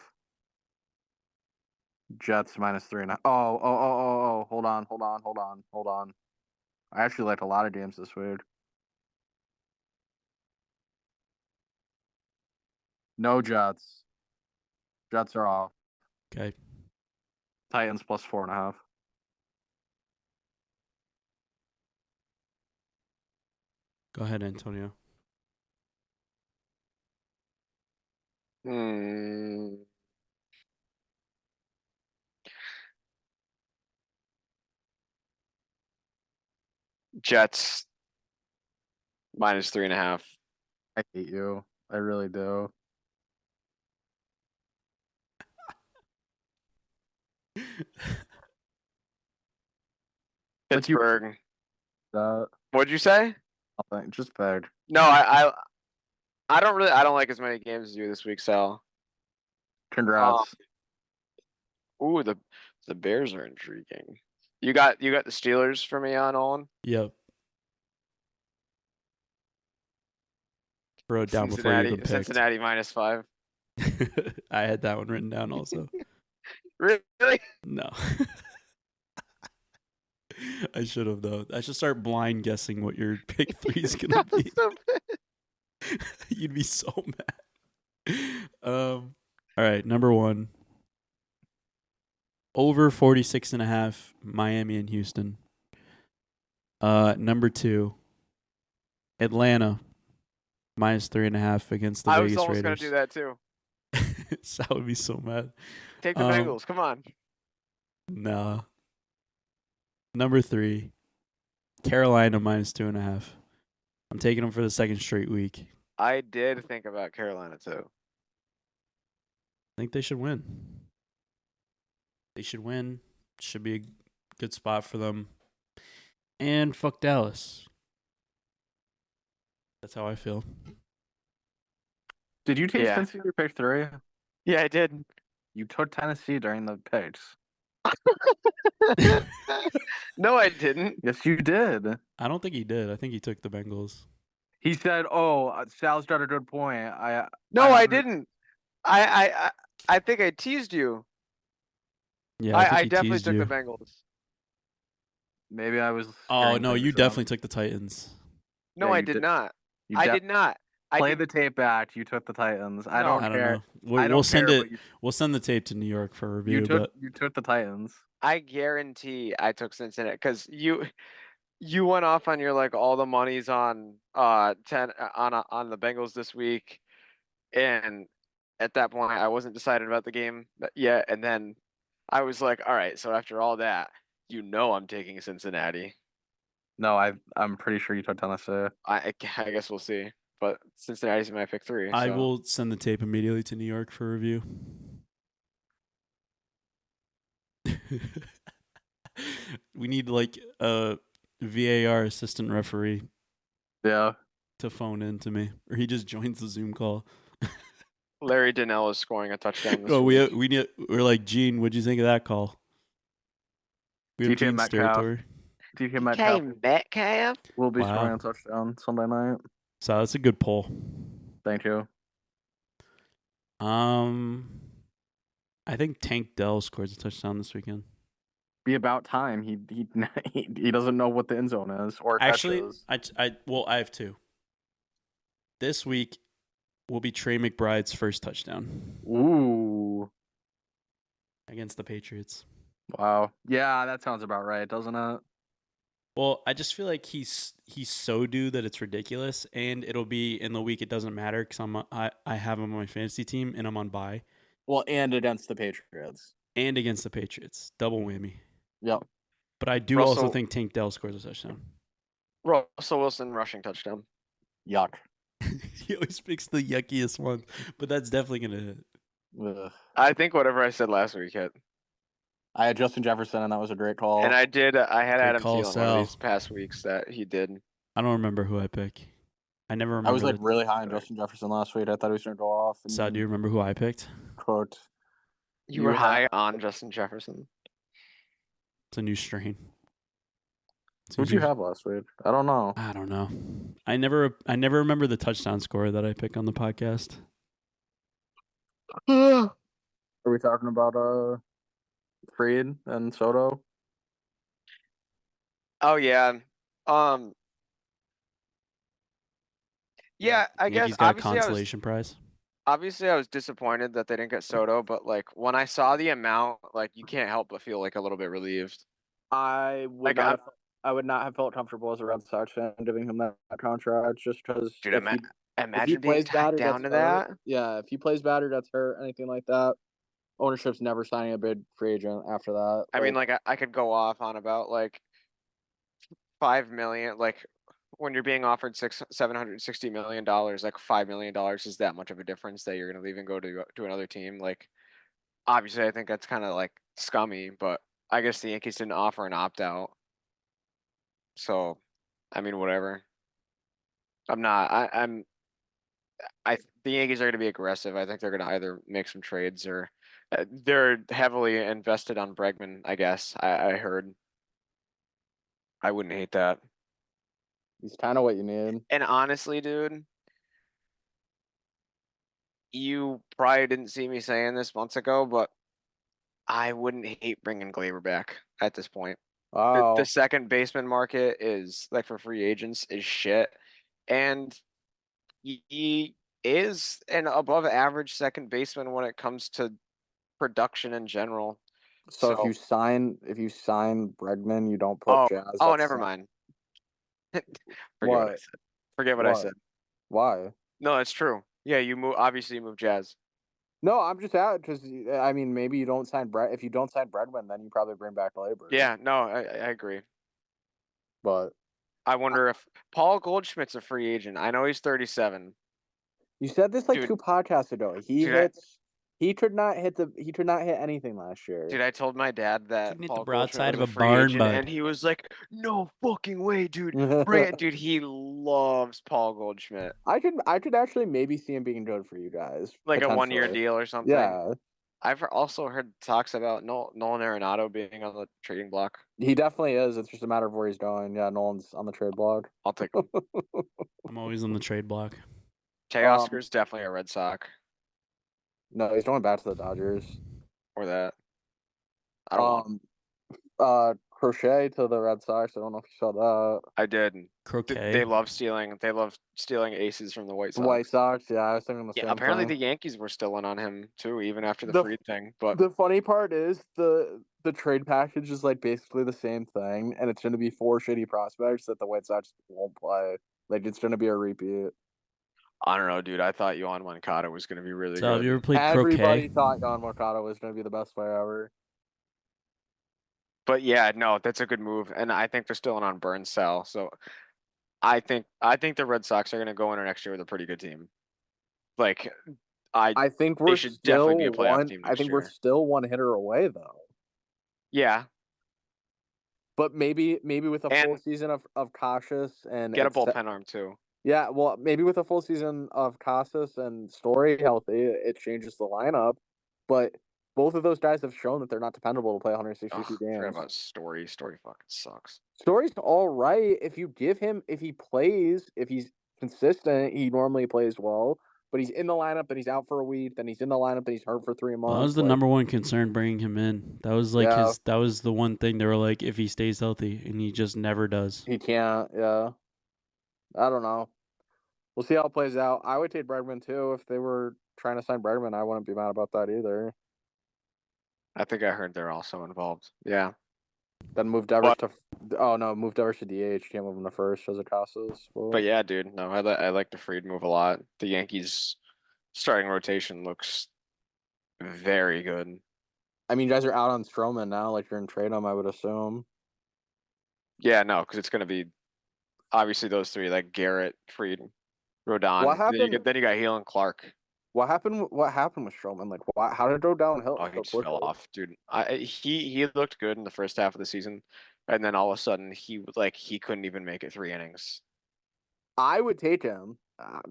Jets -3.5. Oh. Hold on. I actually like a lot of games this week. No Jets. Jets are off. Okay. Titans +4.5. Go ahead, Antonio. Jets -3.5. I hate you. I really do. Pittsburgh. What'd you say? Nothing. Just bad. No, I don't like as many games as you this week, Sal. Congrats. Ooh, the Bears are intriguing. You got the Steelers for me on Olin. Yep. Wrote down before you even picked. Cincinnati -5. I had that one written down also. Really? No. I should have though. I should start blind guessing what your pick 3 is gonna That was be. so You'd be so mad. All right, number 1. Over 46.5, Miami and Houston. Number 2, Atlanta -3.5 against the I Vegas was almost Raiders. gonna do that too. Sal would be so mad. Take the Bengals. Come on. Nah. Number 3, Carolina -2.5. I'm taking them for the second straight week. I did think about Carolina too. I think they should win. They should win. Should be a good spot for them. And fuck Dallas. That's how I feel. Did you take Yeah. Cincy your pick 3? Yeah, I did. You took Tennessee during the picks. No, I didn't. Yes, you did. I don't think he did. I think he took the Bengals. He said, "Oh, Sal's got a good point." No, I I haven't- didn't. I think I teased you. Yeah, I think I he definitely teased took you. the Bengals. Maybe I was. Oh hearing no, things you wrong. definitely took the Titans. No, Yeah, I you did did. not. You I de- did not. Play I the tape back. You took the Titans. I No. don't I don't care. know. I don't We'll send care, it. but We'll send the tape to New York for review. you took the Titans. I guarantee I took Cincinnati because you went off on your like all the money's on 10 on the Bengals this week, and at that point I wasn't decided about the game yet, and then I was like, all right, so after all that, I'm taking Cincinnati. No, I'm pretty sure you took Tennessee. I guess we'll see, but Cincinnati's my pick 3. I so. will send the tape immediately to New York for review. We need like a VAR assistant referee Yeah. to phone in to me, or he just joins the Zoom call. Larry Donnell is scoring a touchdown this Oh, week. we're like, Gene, what'd you think of that call? We have DK Gene's Metcalf. territory. DK Metcalf Metcalf? will be Wow. scoring a touchdown Sunday night. So that's a good poll. Thank you. I think Tank Dell scores a touchdown this weekend. Be about time. He doesn't know what the end zone is or Actually, catches. I have 2. This week will be Trey McBride's first touchdown Ooh. against the Patriots. Wow. Yeah, that sounds about right, doesn't it? Well, I just feel like he's so due that it's ridiculous, and it'll be in the week. It doesn't matter because I have him on my fantasy team and I'm on bye. Well, and against the Patriots. And against the Patriots, double whammy. Yep. But I do also Russell- think Tank Dell scores a touchdown. Russell Wilson rushing touchdown. Yuck. He always picks the yuckiest one, but that's definitely gonna hit. Ugh. I think whatever I said last week hit. I had Justin Jefferson, and that was a great call. And I had Good Adam call, Thielen one Sal. of these past weeks that he did. I don't remember who I pick. I never remember. I was like the- really high on Justin Jefferson last week. I thought he was going to go off. And Sal, do you remember who I picked? quote, You You were had- high on Justin Jefferson. It's a new strain. Who'd you have last week? I don't know. I don't know. I never remember the touchdown score that I pick on the podcast. Are we talking about Freed and Soto? Oh yeah. Yeah, I guess Yankees got a obviously consolation prize. I was disappointed that they didn't get Soto, but like when I saw the amount, like you can't help but feel like a little bit relieved. I would Like, I would not have felt comfortable as a Red Sox fan giving him that contract just because. Dude, if he imagine being plays tied bad or down gets to hurt, that. yeah, if he plays bad or gets hurt, anything like that, ownership's never signing a big free agent after that. I mean, like I could go off on about like 5 million, like when you're being offered $760 million, like $5 million is that much of a difference that you're gonna leave and go to another team. Like, obviously, I think that's kind of like scummy, but I guess the Yankees didn't offer an opt out. So, I mean, whatever. I'm not. The Yankees are going to be aggressive. I think they're going to either make some trades or they're heavily invested on Bregman. I guess I heard. I wouldn't hate that. He's kind of what you need. And honestly, dude, you probably didn't see me saying this months ago, but I wouldn't hate bringing Glaber back at this point. The Oh, second baseman market is like for free agents is shit, and he is an above average second baseman when it comes to production in general. so So, if you sign Bregman, you don't put oh, Jazz. oh, That's never mind. Forget what I what? said. Forget what I What? said. Why? No, it's true. Yeah, obviously you move Jazz. No, I'm just out because I mean maybe you don't sign Brett. If you don't sign Bregman, then you probably bring back Labor. Yeah, no, I agree. But I wonder if Paul Goldschmidt's a free agent. I know he's 37. you said this like Dude, 2 podcasts ago. He could not hit anything last year. Dude, I told my dad that Couldn't hit the Paul broadside Goldschmidt was of a a free barn, agent, bud. and he was like, "No fucking way, dude! Bring it, dude." He loves Paul Goldschmidt, I could actually maybe see him being good for you guys. like a 1-year potentially. deal or something. Yeah, I've also heard talks about Nolan Arenado being on the trading block. he definitely is. It's just a matter of where he's going. Yeah, Nolan's on the trade block. I'll take him. I'm always on the trade block. Teoscar's definitely a Red Sox No, he's going back to the Dodgers. or that. I don't want. Crochet to the Red Sox. I don't know if you saw that. I did. Croquet. They love stealing. They love stealing aces from the White Sox. White Sox. Yeah, I was thinking the Yeah, same apparently thing. the Yankees were still in on him too, even after the The- Fried thing. But The funny part is the trade package is like basically the same thing, and it's going to be 4 shitty prospects that the White Sox won't play. Like it's going to be a repeat. I don't know, dude. I thought Yohan Moncada was going to be really So have good. you ever played Everybody croquet? thought Yohan Moncada was going to be the best player ever. But yeah, no, that's a good move, and I think they're still in on Burns sell. So I think the Red Sox are going to go into next year with a pretty good team. Like I think they we're should still definitely be a playoff team I next think we're year. still one hitter away though. Yeah, But maybe with a full and season of Cautious and get a bullpen arm too. yeah, well, maybe with a full season of Casas and Story healthy, it changes the lineup. But both of those guys have shown that they're not dependable to play 162 Ugh, forgot games. about Story. Story fucking sucks. Story's all right if you give him, if he plays, if he's consistent, he normally plays well. But he's in the lineup, then he's out for a week, then he's in the lineup, then he's hurt for 3 months. Well, that was the number one concern bringing him in. That was like Yeah. that was the one thing they were like, if he stays healthy, and he just never does. He can't, yeah. I don't know. We'll see how it plays out. I would take Bregman too. If they were trying to sign Bregman, I wouldn't be mad about that either. I think I heard they're also involved. Yeah, Then move Devers to move Devers to DH. Can't move him to first as a Casas. but yeah, dude. No, I like the Fried move a lot. The Yankees starting rotation looks very good. I mean, you guys are out on Stroman now. Like you're in trade him, I would assume. Yeah, no, because it's gonna be obviously those three, like Garrett, Fried, Rodon. What happened? Then you got Heel and Clark. What happened with Stroman? Like, how did it go downhill? Oh, he so just fell quickly? off, dude. He looked good in the first half of the season, and then all of a sudden he couldn't even make it 3 innings. I would take him.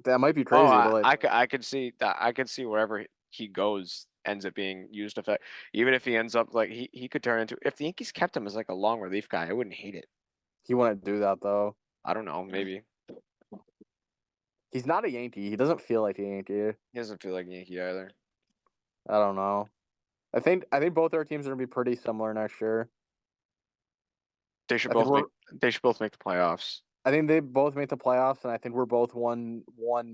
That might be crazy, Oh, but like, I could see that. I could see wherever he goes ends up being used effect. Even if he ends up like he could turn into, if the Yankees kept him as like a long relief guy, I wouldn't hate it. he wouldn't do that though. I don't know, maybe He's not a Yankee. He doesn't feel like a Yankee. he doesn't feel like a Yankee either. I don't know. I think both our teams are gonna be pretty similar next year. They should I think both make the playoffs. I think they both make the playoffs, and I think we're both one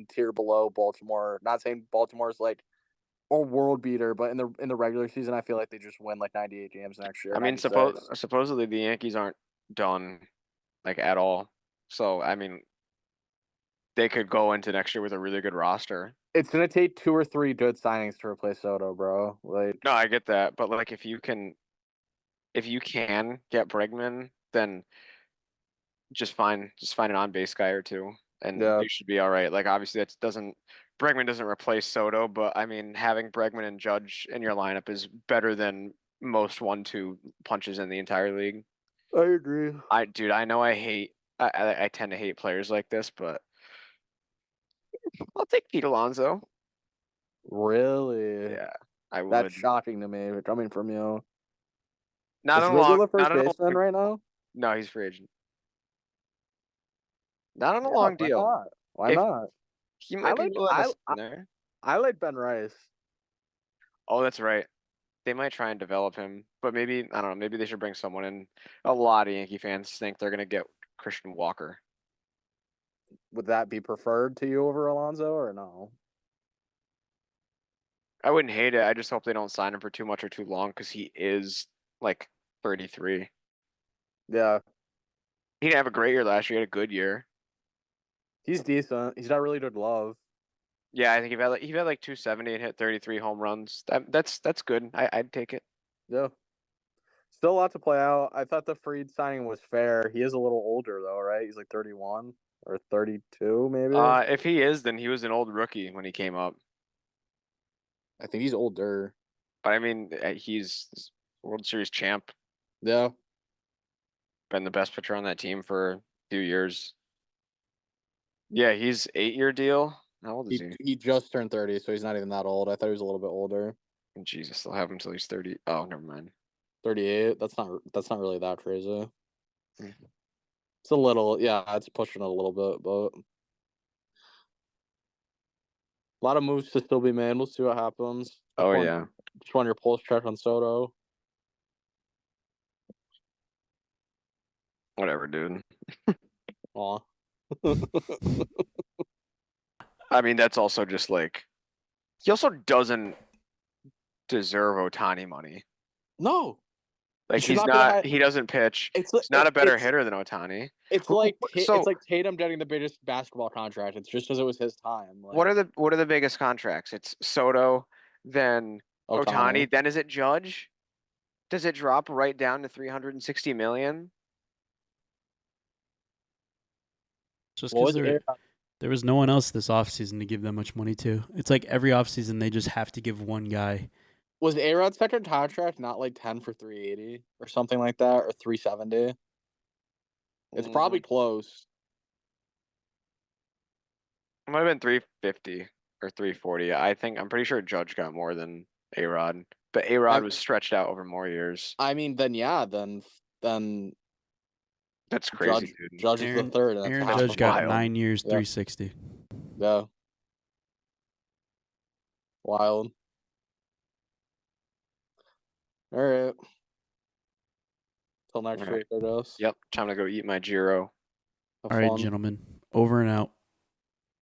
tier below Baltimore. Not saying Baltimore's like a world beater, but in the regular season, I feel like they just win like 98 games next year. I mean, 96. supposedly the Yankees aren't done like at all. So I mean, they could go into next year with a really good roster. It's gonna take 2 or 3 good signings to replace Soto, bro. Like, No, I get that, but like if you can get Bregman, then just find an on base guy or two, and Yeah. you should be all right. Like obviously Bregman doesn't replace Soto, but I mean having Bregman and Judge in your lineup is better than most 1-2 punches in the entire league. I agree. I know I tend to hate players like this, but I'll take Pete Alonso. Really? Yeah, I would. That's shocking to me coming from you. Not Is on Rizzo long. the first Not on a baseman long. right now? No, he's free agent. Not on a Yeah, long why deal. not? Why If- not? He might be like- willing to I- sit there. I like Ben Rice. Oh, that's right. They might try and develop him, but maybe I don't know. Maybe they should bring someone in. A lot of Yankee fans think they're gonna get Christian Walker. Would that be preferred to you over Alonso or no? I wouldn't hate it. I just hope they don't sign him for too much or too long because he is like 33. Yeah, He didn't have a great year last year. He had a good year. he's decent. He's got really good glove. Yeah, I think he had like 270 and hit 33 home runs. That's good. I'd take it. Yeah. Still a lot to play out. I thought the Fried signing was fair. He is a little older though, right? He's like 31 or 32 maybe. If he is, then he was an old rookie when he came up. I think he's older. But I mean, he's World Series champ. Yeah. Been the best pitcher on that team for a few years. Yeah, he's 8-year deal. How old is he? He just turned 30, so he's not even that old. I thought he was a little bit older. Jesus, they'll have him until he's 30. Oh, never mind. 38. That's not really that crazy. Mm. It's a little, yeah, it's pushing it a little bit, but a lot of moves to still be made. We'll see what happens. Oh yeah. Just want your pulse check on Soto. Whatever, dude. Aw. I mean, that's also just like he also doesn't deserve Ohtani money. No. Like should not be the high- he doesn't pitch. It's He's not a better hitter than Ohtani. It's Who- like so- it's like Tatum getting the biggest basketball contract. It's just because it was his time. Like, What are the biggest contracts? It's Soto, then Ohtani, then is it Judge? Does it drop right down to 360 million? Just What because was there was no one else this offseason to give that much money to. It's like every offseason they just have to give one guy. Was A-Rod's second contract not like 10 for 380 or something like that, or 370? It's probably close. It might have been 350 or 340. I'm pretty sure Judge got more than A-Rod, but A-Rod was stretched out over more years. I mean, then yeah, then That's crazy, dude. Judge is the third. And Aaron that's Judge got wild. 9 years, Yeah. 360. Yeah. Wild. All right. Till next All right. week, I guess. Yep, time to go eat my gyro. Have All right, fun. gentlemen. Over and out.